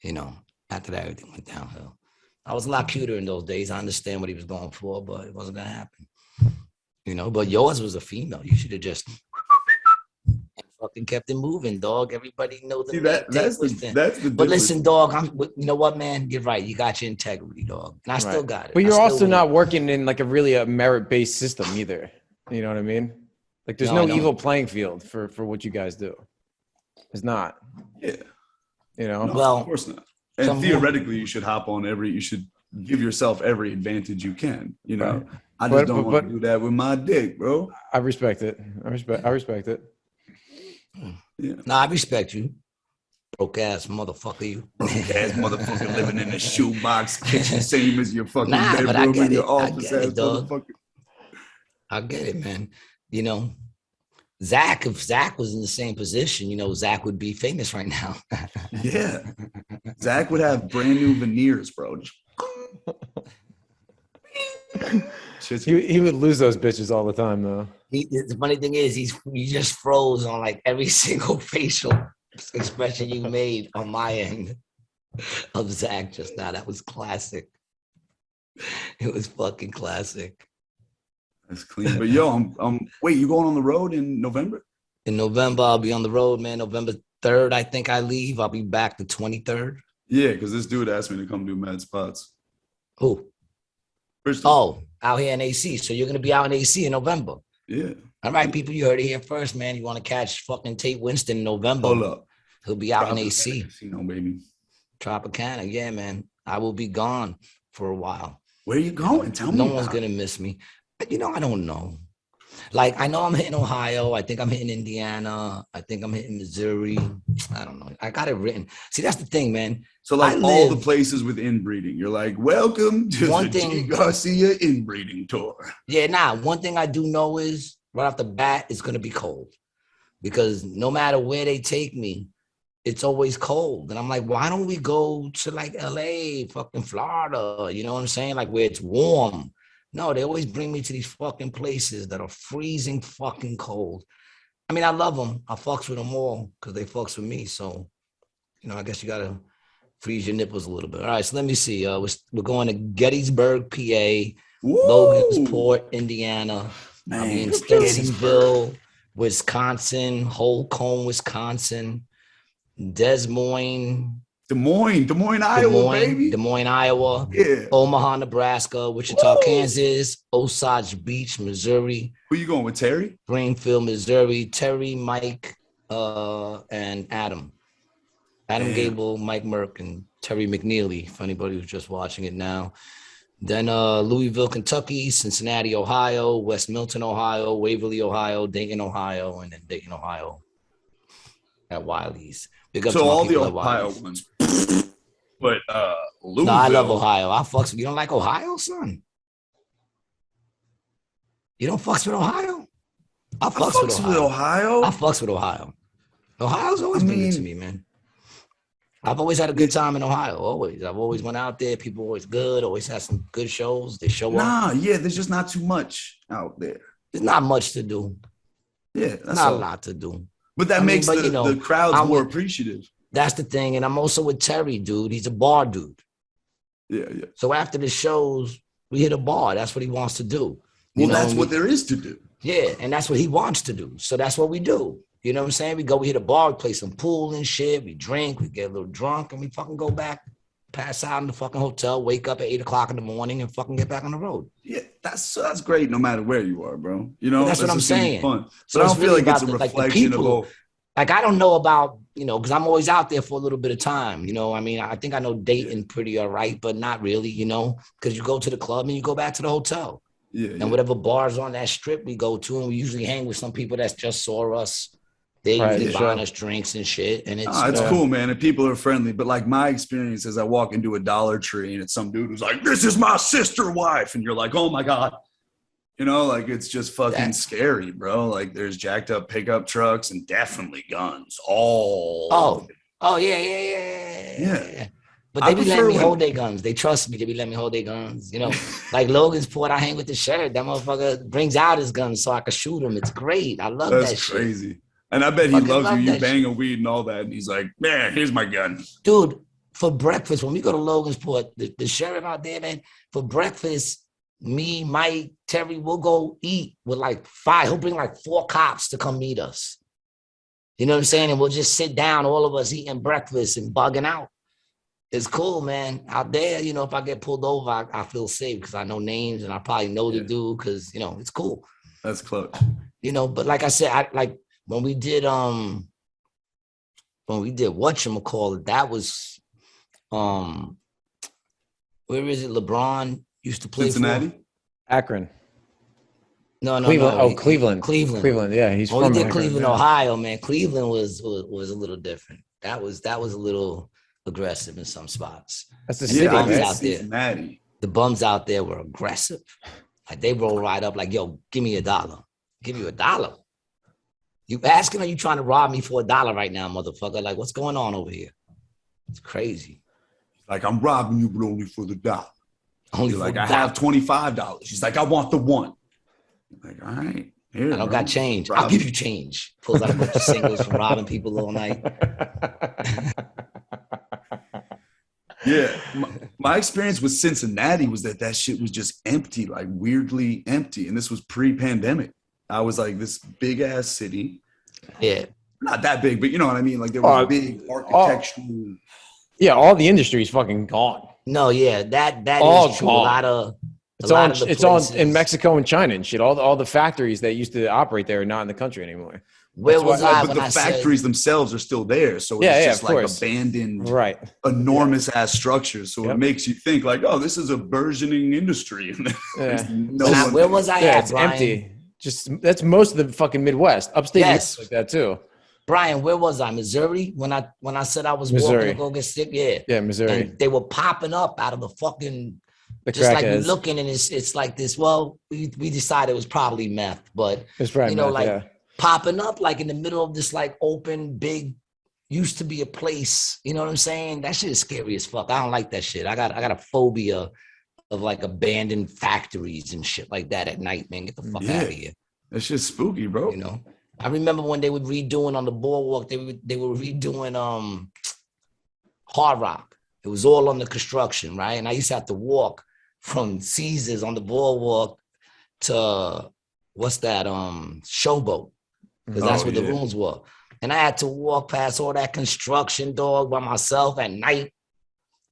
you know, everything went downhill. I was a lot cuter in those days. I understand what he was going for, but it wasn't going to happen. You know, but yours was a female. You should have just fucking kept it moving, dog. Everybody knows the that's the But listen, dog, you know what, man? You're right. You got your integrity, dog. And I still got it. But you're also not working in like a merit-based system either. You know what I mean? Like there's no evil playing field for what you guys do. It's not. Yeah. You know? No, well, of course not. And theoretically, you should hop on you should give yourself every advantage you can, you know? Right. I just don't want to do that with my dick, bro. I respect it. I respect it. Yeah. No, I respect you. Broke ass motherfucker, you. Broke ass motherfucker living in a shoebox kitchen, same as your fucking but bedroom and your office ass dog. motherfucker. I get it, man. You know, Zach, if Zach was in the same position, you know, Zach would be famous right now. Yeah. Zach would have brand new veneers, bro. He would lose those bitches all the time, though. The funny thing is, he just froze on like every single facial expression you made on my end of Zach just now. That was classic. It was fucking classic. That's clean. But yo, wait, you going on the road in November? In November, I'll be on the road, man. November 3rd, I think I leave. I'll be back the 23rd. Yeah, because this dude asked me to come do mad spots. Who? Kristen. Oh, out here in AC. So you're gonna be out in AC in November. Yeah. All right, people, you heard it here first, man. You want to catch fucking Tait Winston in November? Hold up. He'll be out in AC. Casino, baby. Tropicana, yeah, man. I will be gone for a while. Where are you going? Tell me. No one's gonna miss me. But you know, I don't know. Like, I know I'm hitting Ohio. I think I'm hitting Indiana. I think I'm hitting Missouri. I don't know. I got it written. See, that's the thing, man. So like all the places with inbreeding, you're like, welcome to the G. Garcia inbreeding tour. Yeah, nah. One thing I do know is right off the bat, it's gonna be cold. Because no matter where they take me, it's always cold. And I'm like, why don't we go to like LA, fucking Florida? You know what I'm saying? Like where it's warm. No, they always bring me to these fucking places that are freezing fucking cold. I mean, I love them. I fucks with them all because they fucks with me. So, you know, I guess you got to freeze your nipples a little bit. All right, so let me see. We're going to Gettysburg, PA, Logansport, Indiana. Man, I'll be in Stensonville, Wisconsin, Holcomb, Wisconsin, Des Moines, Iowa, baby. Des Moines, Iowa. Yeah. Omaha, Nebraska, Wichita, Kansas, Osage Beach, Missouri. Who you going with, Terry? Greenfield, Missouri. Terry, Mike, and Adam. Adam Gable, Mike Merck, and Terry McNeely, for anybody who's just watching it now. Then Louisville, Kentucky, Cincinnati, Ohio, West Milton, Ohio, Waverly, Ohio, Dayton, Ohio, and then Dayton, Ohio at Wiley's. So all the Ohio ones. But Louisville. No, I love Ohio. I fucks with you. Don't like Ohio, son? You don't fucks with Ohio? I fucks with Ohio. I fucks with Ohio. Ohio's always been good to me, man. I've always had a good time in Ohio. Always. I've always went out there. People always good. Always had some good shows. They show up. Yeah, there's just not too much out there. There's not much to do. Yeah, that's not a lot to do. But that makes the crowds more appreciative. That's the thing. And I'm also with Terry, dude. He's a bar dude. Yeah. So after the shows, we hit a bar. That's what he wants to do. Well, that's what there is to do. Yeah, and that's what he wants to do. So that's what we do. You know what I'm saying? We hit a bar, we play some pool and shit. We drink, we get a little drunk, and we fucking go back, pass out in the fucking hotel, wake up at 8 o'clock in the morning, and fucking get back on the road. Yeah, that's great no matter where you are, bro. You know, that's what I'm saying. Fun. So I don't feel like it's a reflection of like, I don't know about, you know, because I'm always out there for a little bit of time. You know, I mean, I think I know Dayton pretty all right, but not really, you know, because you go to the club and you go back to the hotel. Yeah. And whatever bars on that strip we go to, and we usually hang with some people that just saw us. They usually buying us drinks and shit. And it's cool, man. And people are friendly. But like my experience is I walk into a Dollar Tree and it's some dude who's like, this is my sister wife. And you're like, oh my God. You know, like it's just fucking scary, bro. Like there's jacked up pickup trucks and definitely guns. Oh, yeah. But they be letting me hold their guns. They trust me. They be letting me hold their guns. You know, like Logansport, I hang with the sheriff. That motherfucker brings out his gun so I can shoot him. It's great. I love that shit. That's crazy. And I bet he loves you. You bang a weed and all that. And he's like, man, here's my gun. Dude, for breakfast, when we go to Logansport, the sheriff out there, man, for breakfast, me, Mike, Terry, we'll go eat with like 5. He'll bring like 4 cops to come meet us. You know what I'm saying? And we'll just sit down, all of us eating breakfast and bugging out. It's cool, man. Out there, you know, if I get pulled over, I feel safe because I know names and I probably know the dude because, you know, it's cool. That's close. You know, but like I said, when we did whatchamacallit, that was where is it? LeBron used to play Cincinnati? for? Akron. No. Cleveland. Oh, Cleveland. Cleveland. Yeah, he's from we did Akron, Cleveland, Ohio, man. Cleveland was a little different. That was a little aggressive in some spots. That's the city, bums right? out there. Cincinnati. The bums out there were aggressive. Like they roll right up like, yo, give me $1. Give you $1. You asking, or you trying to rob me for $1 right now, motherfucker? Like, what's going on over here? It's crazy. Like, I'm robbing you, but only for the $1. Only like, I have $25. She's like, I want the $1. I'm like, all right. Here, I don't got change. Rob I'll give you change. Pulls out a bunch of singles from robbing people all night. Yeah. My experience with Cincinnati was that shit was just empty, like weirdly empty. And this was pre-pandemic. I was like, this big ass city. Yeah. Not that big, but you know what I mean? Like there was big architectural. Yeah, all the industry is fucking gone. No, yeah, that all is true. Gone. It's all in Mexico and China and shit. All the factories that used to operate there are not in the country anymore. Where was I? But the factories themselves are still there, so it's just like abandoned, enormous ass structures. So it makes you think like, oh, this is a burgeoning industry. Where was I at? It's empty. That's most of the fucking Midwest, upstate New York like that too. Brian, where was I? Missouri? When I said I was walking to go get sick, yeah, Missouri. And they were popping up out of the fucking. Just like you're looking, and it's like this. Well, we decided it was probably meth, but it's probably meth, popping up like in the middle of this like open big used to be a place. You know what I'm saying? That shit is scary as fuck. I don't like that shit. I got a phobia of like abandoned factories and shit like that at night, man. Get the fuck out of here. That shit's spooky, bro. You know. I remember when they were redoing on the boardwalk. They were redoing Hard Rock. It was all under construction, right? And I used to have to walk from Caesars on the boardwalk to what's that? Showboat, because that's where the rooms were. And I had to walk past all that construction, dog, by myself at night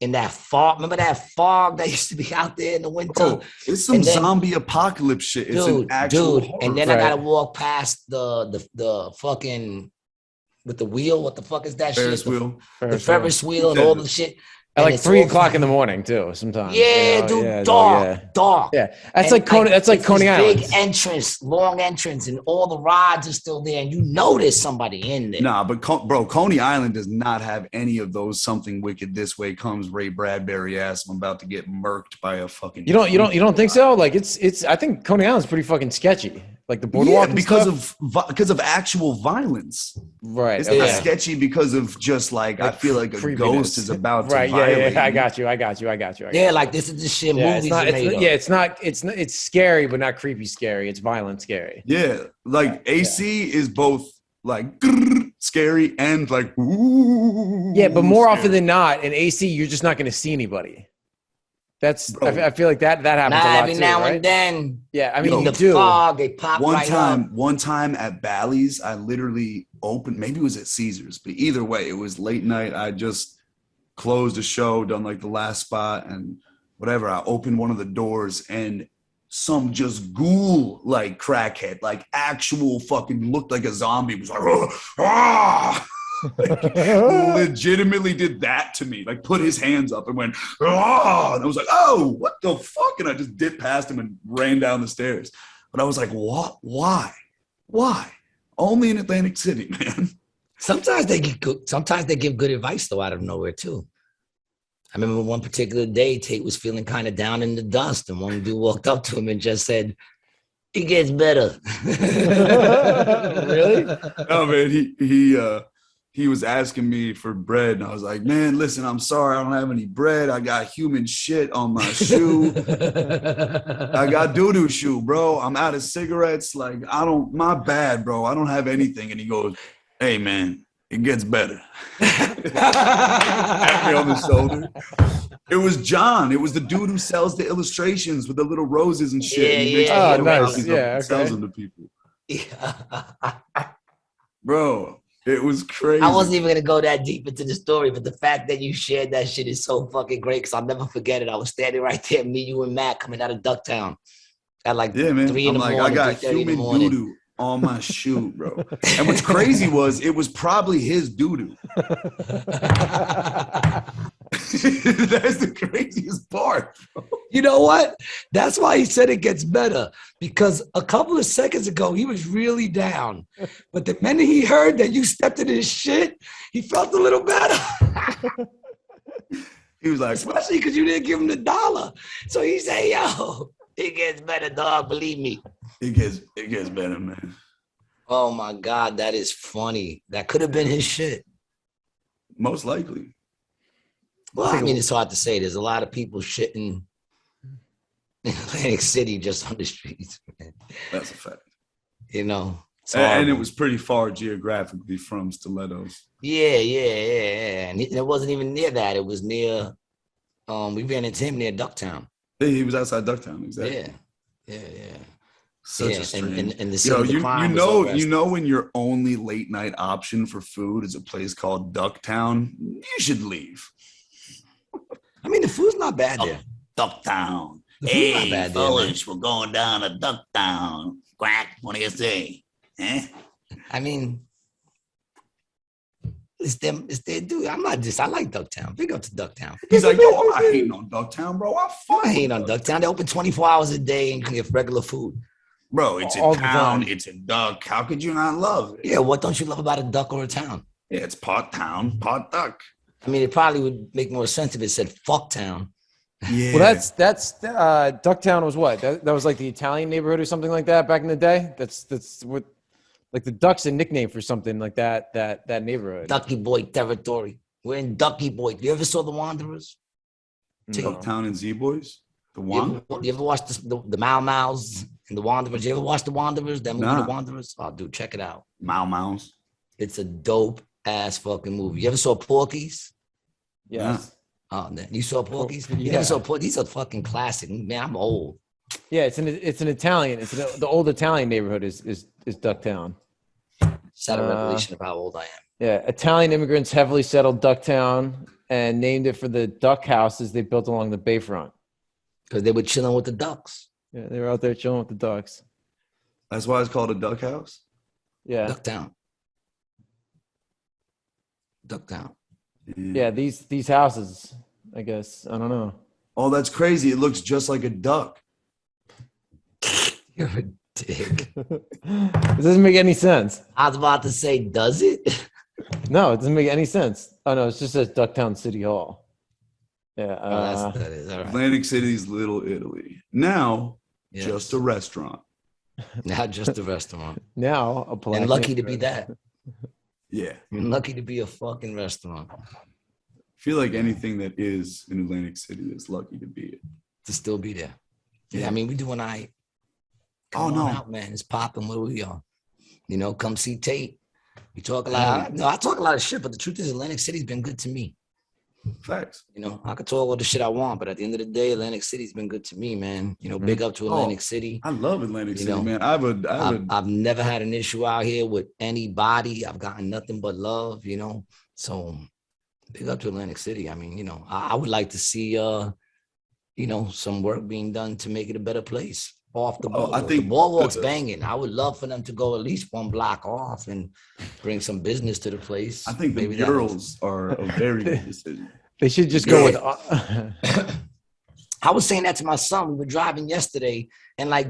in that fog. Remember that fog that used to be out there in the winter? Oh, it's some zombie apocalypse shit. It's an actual horror. And then I gotta walk past the fucking with the wheel. What the fuck is that Ferris shit? Wheel. The Ferris wheel and all the shit. At like 3 o'clock in the morning too, sometimes. Yeah, dude, dark. Yeah, that's like Coney. That's like Coney Island. Big entrance, long entrance, and all the rides are still there, and you know there's somebody in there. Nah, but bro, Coney Island does not have any of those. Something wicked this way comes Ray Bradbury ass. I'm about to get murked by a fucking. You don't think so? Like it's. I think Coney Island's pretty fucking sketchy. Like the boardwalk, because of actual violence. Right. It's not sketchy because of just like I feel like a ghost is about to violate. Yeah. I got you. Yeah, like this is the shit movies are made of. Yeah, it's scary, but not creepy scary. It's violent scary. Yeah, like AC is both like scary and like ooh. Yeah, but more often than not, in AC, you're just not going to see anybody. I feel like that happens a lot every too, now right? and then. Yeah, I mean, the fog, they pop One time at Bally's, I literally opened. Maybe it was at Caesars, but either way, it was late night. I just closed a show, done like the last spot, and whatever. I opened one of the doors, and some just ghoul like crackhead, like actual fucking looked like a zombie. Was like, ah. Like, legitimately did that to me, like put his hands up and went oh, and I was like, oh, what the fuck, and I just dipped past him and ran down the stairs. But I was like, what? Why only in Atlantic City, man? Sometimes they give good advice though out of nowhere too. I remember one particular day Tait was feeling kind of down in the dust, and one dude walked up to him and just said, it gets better. Really? No, man, he was asking me for bread, and I was like, man, listen, I'm sorry, I don't have any bread. I got human shit on my shoe. I got doo-doo shoe, bro. I'm out of cigarettes. Like, my bad, bro. I don't have anything. And he goes, hey, man, it gets better. Pat me on the shoulder. It was John. It was the dude who sells the illustrations with the little roses and shit. Yeah. Oh, nice. Yeah, sells them to people. Bro. It was crazy. I wasn't even going to go that deep into the story, but the fact that you shared that shit is so fucking great because I'll never forget it. I was standing right there, me, you, and Matt coming out of Ducktown at like 3 in the morning. I got human doo-doo on my shoe, bro. And what's crazy was it was probably his doo-doo. That's the craziest part, bro. You know what? That's why he said it gets better, because a couple of seconds ago, he was really down. But the minute he heard that you stepped in his shit, he felt a little better. He was like, especially because you didn't give him the $1. So he said, yo, it gets better, dog. Believe me. It gets better, man. Oh my God, that is funny. That could have been his shit. Most likely. Well, I mean, it's hard to say. There's a lot of people shitting in Atlantic City just on the streets, man. That's a fact. You know, and it was pretty far geographically from Stilettos. Yeah. And it wasn't even near that. It was near. We ran into him near Ducktown. Yeah, he was outside Ducktown, exactly. Yeah. Such a strange. And the you know when your only late night option for food is a place called Ducktown, you should leave. I mean, the food's not bad there. Ducktown. Hey, fellas, we're going down to Ducktown. Quack, what do you say? Eh? I mean, it's their dude. I like Ducktown. Big up to Ducktown. He's like, yo, I'm not hating on Ducktown, bro. I hate on Ducktown. They open 24 hours a day and can get regular food. Bro, it's a town. It's a duck. How could you not love it? Yeah, what don't you love about a duck or a town? Yeah, it's pot town, pot duck. I mean, it probably would make more sense if it said fuck town. Yeah. Well, that's Ducktown was what? That was like the Italian neighborhood or something like that back in the day. That's what, like the Duck's a nickname for something like that neighborhood. Ducky Boy territory. We're in Ducky Boy. You ever saw The Wanderers? Ducktown and Z-Boys? The Wanderers? You ever watch the Mau Mau's and The Wanderers? You ever watch The Wanderers? That movie, The Wanderers? Oh, dude, check it out. Mau Mau's. It's a dope ass fucking movie. You ever saw Porky's? Yes. Oh, you saw Porky's? You never saw Porky's? These are fucking classic. Man, I'm old. Yeah, it's an Italian. The old Italian neighborhood is Ducktown. Just had a revelation of how old I am. Yeah, Italian immigrants heavily settled Ducktown and named it for the duck houses they built along the bayfront. Because they were chilling with the ducks. Yeah, they were out there chilling with the ducks. That's why it's called a duck house? Yeah. Ducktown. Yeah, these houses, I guess. I don't know. Oh, that's crazy. It looks just like a duck. You're a dick. This doesn't make any sense. I was about to say, does it? No, it doesn't make any sense. Oh, no, it's just says Ducktown City Hall. Yeah. That is all right. Atlantic City's Little Italy. Now, just a restaurant. Not just a restaurant. Now, a place. And lucky to be that. Yeah. You're lucky to be a fucking restaurant. I feel like anything that is in Atlantic City is lucky to be it. To still be there. Yeah, I mean, we doing all right. Come on out, man. It's popping where we are. You know, come see Tait. We talk a lot. I talk a lot of shit, but the truth is Atlantic City's been good to me. Facts. You know, I could talk all the shit I want, but at the end of the day, Atlantic City's been good to me, man. You know, big up to Atlantic City. I love Atlantic City, man. I've never had an issue out here with anybody. I've gotten nothing but love, you know. So big up to Atlantic City. I mean, you know, I would like to see you know, some work being done to make it a better place. Off the boardwalk. I think the boardwalk's banging. I would love for them to go at least one block off and bring some business to the place. I think the murals are a very good decision. They should just go with. I was saying that to my son. We were driving yesterday, and like,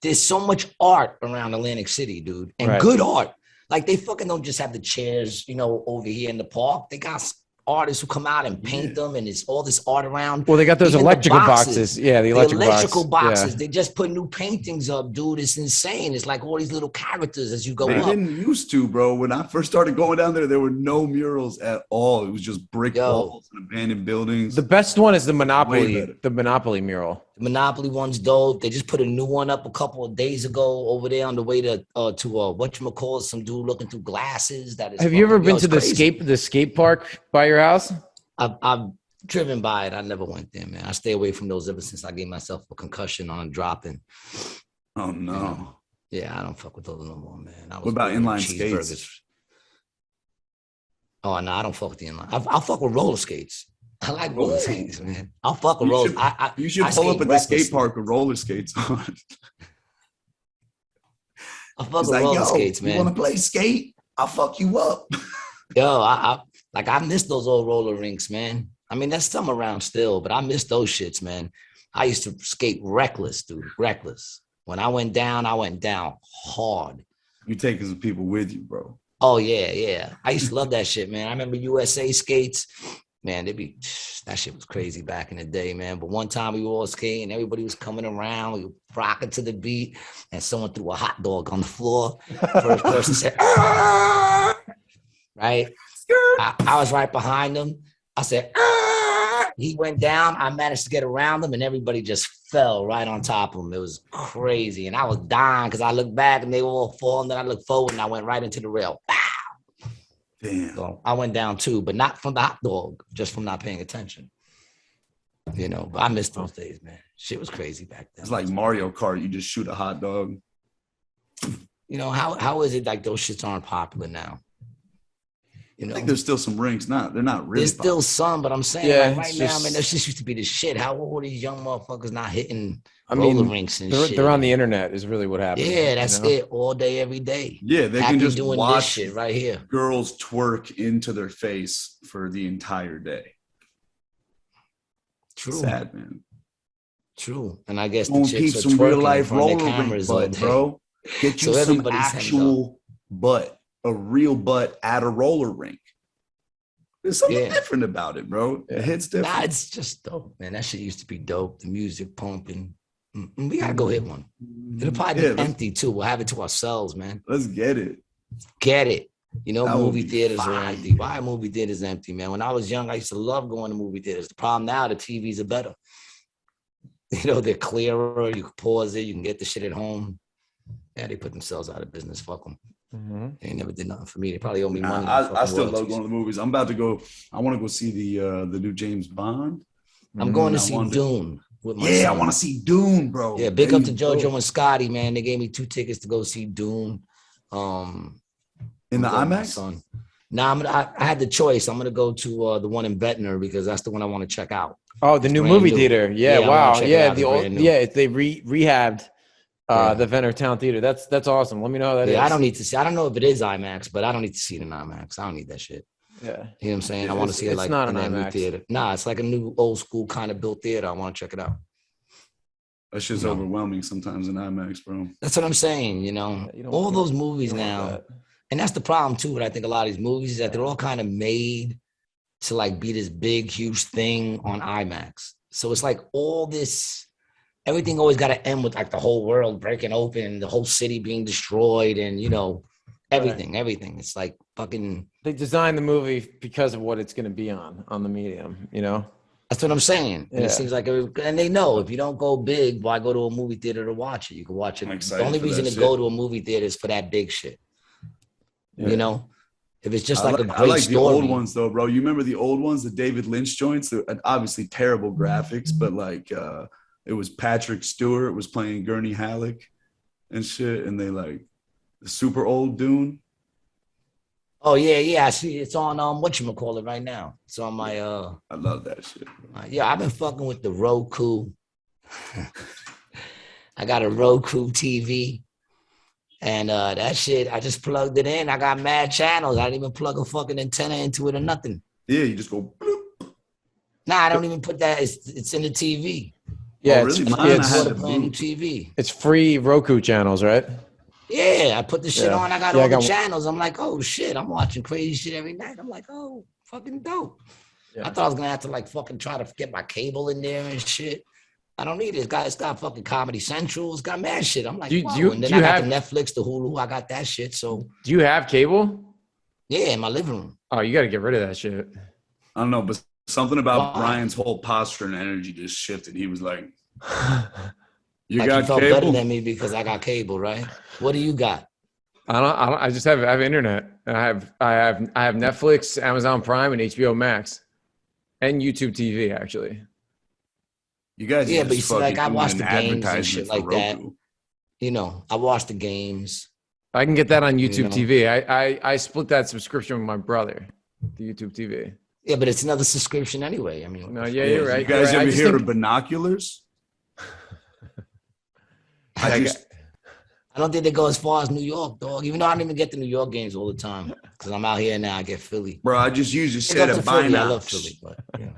there's so much art around Atlantic City, dude, and good art. Like, they fucking don't just have the chairs, you know, over here in the park. They got artists who come out and paint them, and it's all this art around. Well, they got those electrical boxes. Yeah, the electrical boxes. Yeah. They just put new paintings up, dude. It's insane. It's like all these little characters as you go up. They didn't used to, bro. When I first started going down there were no murals at all. It was just brick walls and abandoned buildings. The best one is the Monopoly mural. The Monopoly one's dope. They just put a new one up a couple of days ago over there on the way to whatchamacallit, some dude looking through glasses. That is. Have you ever been to the skate park by your house? I've driven by it. I never went there, man. I stay away from those ever since I gave myself a concussion on dropping. Oh no. You know? Yeah, I don't fuck with those no more, man. What about inline skates? Oh no, I don't fuck with the inline. I'll fuck with roller skates. I like roller skates, man. I'll fuck with roller. You should pull up at the skate park with roller skates on. I'll fuck with roller skates, man. You want to play skate? I'll fuck you up. Yo, I miss those old roller rinks, man. I mean, there's some around still, but I miss those shits, man. I used to skate reckless, dude. Reckless. When I went down hard. You taking some people with you, bro. Oh, yeah. I used to love that shit, man. I remember USA skates. Man, that shit was crazy back in the day, man. But one time we were all skating, everybody was coming around, we were rocking to the beat, and someone threw a hot dog on the floor. First person said, "Ah!" Right? I was right behind him. I said, "Ah!" He went down. I managed to get around him, and everybody just fell right on top of him. It was crazy. And I was dying because I looked back and they were all falling. Then I looked forward and I went right into the rail. Damn. So I went down too, but not from the hot dog, just from not paying attention. You know, but I miss those days, man. Shit was crazy back then. It's like Mario Kart. You just shoot a hot dog. You know, how is it like those shits aren't popular now? You know, I think there's still some rinks. They're not really. There's still some, but I'm saying like right now, man, that shit used to be the shit. How old are these young motherfuckers not hitting roller rinks and shit? They're on the internet is really what happens. Yeah, that's it. All day, every day. Yeah, they can just doing watch this shit right here. Girls twerk into their face for the entire day. True. Sad, man. True. And I guess don't the chicks keep are some real twerking life in front of roller their cameras rink all butt, day. bro. Get you So some everybody's actual butt, a real butt at a roller rink. There's something different about it, bro. It hits different. Nah, it's just dope, man. That shit used to be dope. The music pumping. We gotta go hit one. It'll probably be empty too. We'll have it to ourselves, man. Let's get it. Get it. You know, That movie would be theaters are fire. empty. Why are movie theaters empty, man? When I was young, I used to love going to movie theaters. The problem now, the TVs are better. You know, they're clearer. You can pause it. You can get the shit at home. Yeah, they put themselves out of business. Fuck them. They never did nothing for me. They probably owe me money. I still love going to the movies. I'm about to go. I want to go see the new James Bond. I'm going to see Dune with my son. I want to see Dune, bro. Yeah, big up to JoJo and Scotty, man. They gave me 2 tickets to go see Dune. In the IMAX? Son. Now I had the choice. I'm gonna go to the one in Ventnor because that's the one I want to check out. Oh, the new movie theater. Yeah, wow. Yeah, the old. Yeah, they rehabbed the Ventnor Town Theater. That's awesome. Let me know how that is. I don't need to see. I don't know if it is IMAX, but I don't need to see it in IMAX. I don't need that shit. Yeah, you know what I'm saying. I want to see it like not in an that IMAX new theater. Nah, it's like a new old school kind of built theater. I want to check it out. That shit's overwhelming sometimes in IMAX, bro. That's what I'm saying. You know, all those movies now. And that's the problem too. What I think a lot of these movies is that they're all kind of made to like be this big, huge thing on IMAX. So it's like all this, everything always got to end with like the whole world breaking open, the whole city being destroyed, and you know, everything. It's like fucking. They designed the movie because of what it's going to be on the medium. You know. That's what I'm saying. And it seems like, and they know if you don't go big, why go to a movie theater to watch it? You can watch it. The only reason to go to a movie theater is for that big shit. Yeah. You know, if it's just like a great I like story. the old ones though, bro. You remember the old ones, the David Lynch joints? Obviously terrible graphics, but like it was Patrick Stewart was playing Gurney Halleck and shit, and they like the super old Dune. Oh yeah. I see it's on whatchamacallit right now. It's on my I love that shit. Yeah, I've been fucking with the Roku. I got a Roku TV. And that shit, I just plugged it in. I got mad channels. I didn't even plug a fucking antenna into it or nothing. Yeah, you just go bloop. Nah, I don't even put that. It's in the TV. Yeah, really? TV. It's free Roku channels, right? Yeah, I put the shit on. I got all the channels. I'm like, oh shit, I'm watching crazy shit every night. I'm like, oh, fucking dope. Yeah. I thought I was gonna have to like fucking try to get my cable in there and shit. I don't need it. It's got fucking Comedy Central. It's got mad shit. I'm like, and then I got the Netflix, the Hulu. I got that shit. So do you have cable? Yeah, in my living room. Oh, you got to get rid of that shit. I don't know, but something about Brian's whole posture and energy just shifted. He was like, "You like got you felt cable?" Better than me because I got cable, right? What do you got? I don't. I just have internet. I have Netflix, Amazon Prime, and HBO Max, and YouTube TV actually. You guys, but you see, like I watch the games and shit like that. You know, I watch the games. I can get that on YouTube TV. I split that subscription with my brother, the YouTube TV. Yeah, but it's another subscription anyway. I mean, no, you're right. You guys ever hear of binoculars? I don't think they go as far as New York, dog. Even though I don't even get the New York games all the time because I'm out here now. I get Philly. Bro, I just use a set of binoculars. I love Philly, but yeah.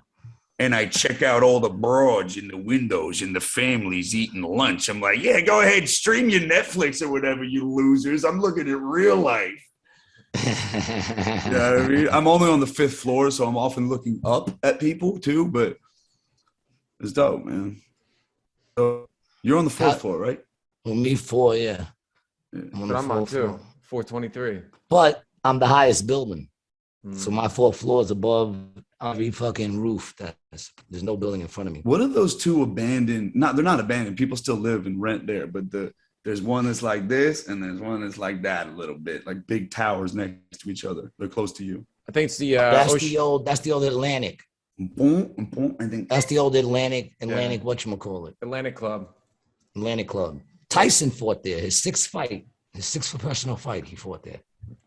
And I check out all the broads in the windows and the families eating lunch. I'm like, yeah, go ahead, stream your Netflix or whatever, you losers. I'm looking at real life. Yeah, I mean, I'm only on the 5th floor, so I'm often looking up at people too. But it's dope, man. So you're on the 4th floor, right? Well, me 4, yeah. I'm on the 4th floor. 423. But I'm the highest building. So my 4th floor is above every fucking roof. There's no building in front of me. What are those two abandoned? They're not abandoned. People still live and rent there, but there's one that's like this, and there's one that's like that a little bit, like big towers next to each other. They're close to you. I think it's the that's the old Atlantic. I think that's the old Atlantic. Whatchamacallit? Atlantic Club. Atlantic Club. Tyson fought there. His 6th professional fight, he fought there.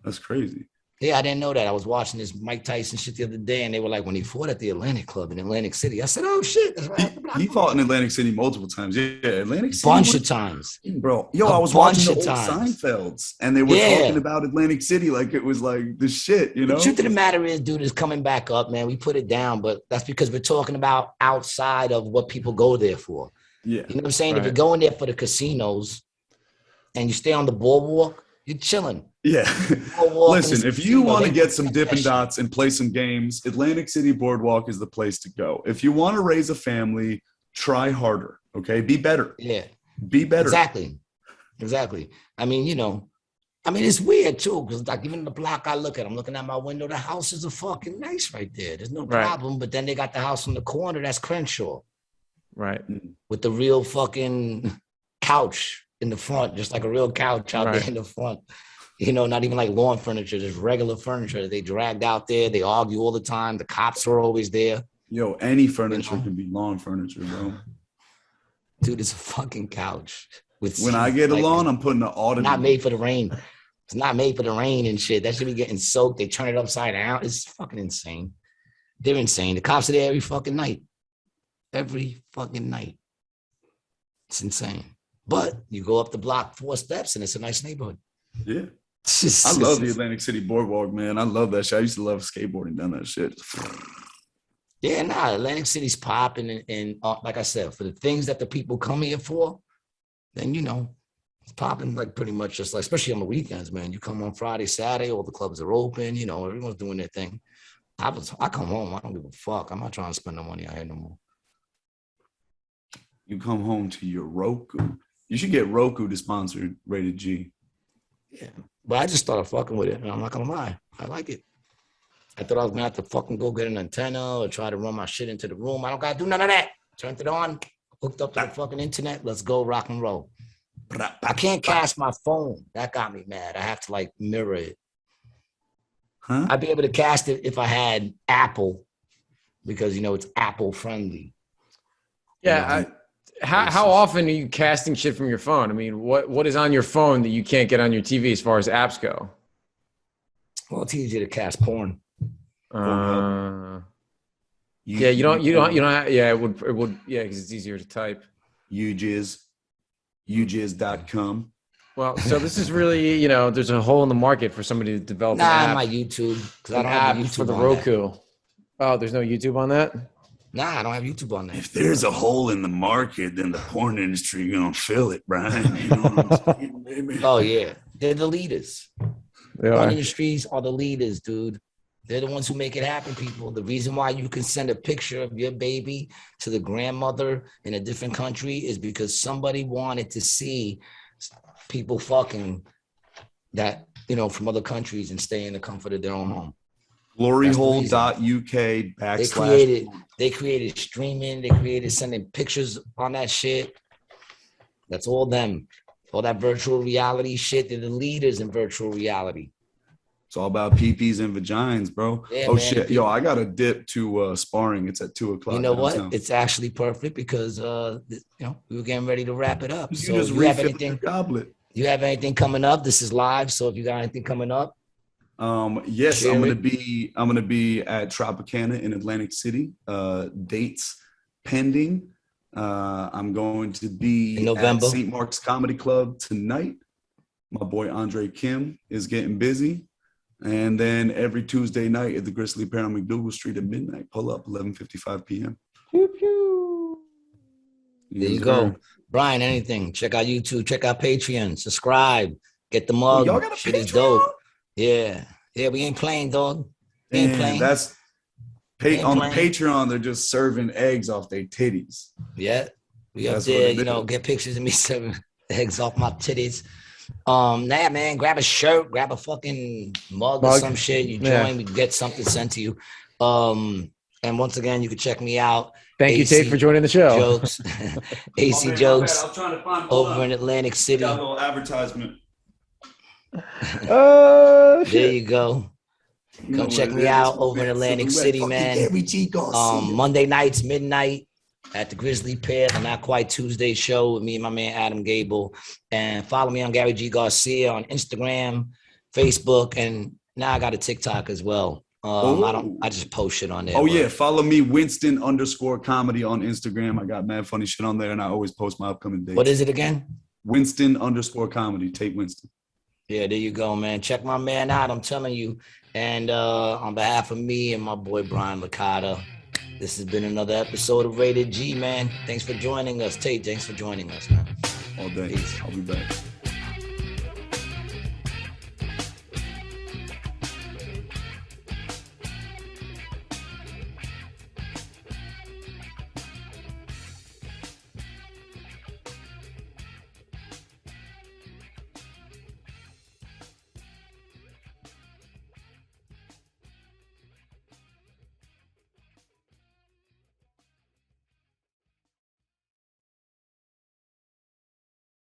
That's crazy. Yeah, I didn't know that. I was watching this Mike Tyson shit the other day, and they were like, when he fought at the Atlantic Club in Atlantic City. I said, oh, shit. That's right. He fought in Atlantic City multiple times. Yeah, Atlantic City. Bunch of times. Bro, I was watching the old Seinfelds, and they were talking about Atlantic City like it was like the shit, you know? The truth of the matter is, dude, it's coming back up, man. We put it down, but that's because we're talking about outside of what people go there for. Yeah. You know what I'm saying? Right. If you're going there for the casinos and you stay on the boardwalk, you're chilling. Yeah. Listen, if you want to get some Dippin' Dots and play some games, Atlantic City Boardwalk is the place to go. If you want to raise a family, try harder, okay? Be better. Yeah. Be better. Exactly. I mean, it's weird, too, because like even the block I look at, I'm looking at my window, the houses are fucking nice right there. There's no problem, but then they got the house on the corner, that's Crenshaw. Right. With the real fucking couch in the front, just like a real couch out there in the front. Not even like lawn furniture, just regular furniture that they dragged out there. They argue all the time. The cops are always there. Yo, any furniture can be lawn furniture, bro. Dude, it's a fucking couch. When I get a lawn, I'm putting an auto. Not made for the rain. It's not made for the rain and shit. That should be getting soaked. They turn it upside down. It's fucking insane. They're insane. The cops are there every fucking night. Every fucking night. It's insane. But you go up the block 4 steps and it's a nice neighborhood. Yeah. I love the Atlantic City Boardwalk, man. I love that shit. I used to love skateboarding down that shit. Yeah, Atlantic City's popping. And like I said, for the things that the people come here for, then, it's popping like pretty much just like, especially on the weekends, man. You come on Friday, Saturday, all the clubs are open. Everyone's doing their thing. I come home. I don't give a fuck. I'm not trying to spend no money out here no more. You come home to your Roku. You should get Roku to sponsor Rated G. Yeah, but I just started fucking with it, and I'm not gonna lie, I like it. I thought I was gonna have to fucking go get an antenna or try to run my shit into the room. I don't gotta do none of that. Turned it on, hooked up to the fucking internet. Let's go rock and roll. I can't cast my phone. That got me mad. I have to like mirror it. Huh? I'd be able to cast it if I had Apple, because it's Apple friendly. Yeah. How often are you casting shit from your phone? I mean, what is on your phone that you can't get on your TV as far as apps go? Well, it's easier to cast porn. Yeah, you don't have, yeah, it would, yeah, because it's easier to type. UJizz.com. Well, so this is really, there's a hole in the market for somebody to develop an app. My YouTube, because I don't have have YouTube for the Roku. Oh, there's no YouTube on that? Nah, I don't have YouTube on there. If there's a hole in the market, then the porn industry gonna fill it, Brian. You know what I'm saying, baby? Oh yeah, they're the leaders. Porn industries are the leaders, dude. They're the ones who make it happen, people. The reason why you can send a picture of your baby to the grandmother in a different country is because somebody wanted to see people fucking that, from other countries and stay in the comfort of their own home. Gloryhole.uk / They created streaming. They created sending pictures on that shit. That's all them. All that virtual reality shit. They're the leaders in virtual reality. It's all about peepees and vagines, bro. Yeah, oh, man, shit. Yo, I got to dip to sparring. It's at 2:00. You know what? It's actually perfect because, we were getting ready to wrap it up. So just refill your goblet. You have anything coming up? This is live. So if you got anything coming up. Yes, I'm gonna be at Tropicana in Atlantic City. Dates pending. I'm going to be in November at St. Mark's Comedy Club tonight. My boy Andre Kim is getting busy, and then every Tuesday night at the Grizzly Pear on McDougal Street at midnight. Pull up 11:55 p.m. Pew, pew. There you go, Brian. Anything? Check out YouTube. Check out Patreon. Subscribe. Get the mug. Y'all got a Shit Patreon? is dope. Yeah. We ain't playing, dog. We ain't playing. That's Ain't on playing. Patreon. They're just serving eggs off their titties. Yeah. We up That's there, what it is. get pictures of me serving eggs off my titties. Man, grab a shirt, grab a fucking mug or some shit. You join, we get something sent to you. And once again, you can check me out. Thank you, Tait, for joining the show. Jokes, AC Jokes, I'm trying to find over in Atlantic City. Got a little advertisement. There you go. Come check me out over in Atlantic City, man. Monday nights, midnight at the Grizzly Pear, the Not Quite Tuesday show with me and my man Adam Gable. And follow me on Gary G. Garcia on Instagram, Facebook, and now I got a TikTok as well. I just post shit on there. Yeah, follow me, Winston_comedy on Instagram. I got mad funny shit on there, and I always post my upcoming dates. What is it again? Winston_comedy, Tait Winston. Yeah, there you go, man. Check my man out, I'm telling you. And on behalf of me and my boy Brian Licata, this has been another episode of Rated G, man. Thanks for joining us. Tait, thanks for joining us, man. All day. Peace. I'll be back.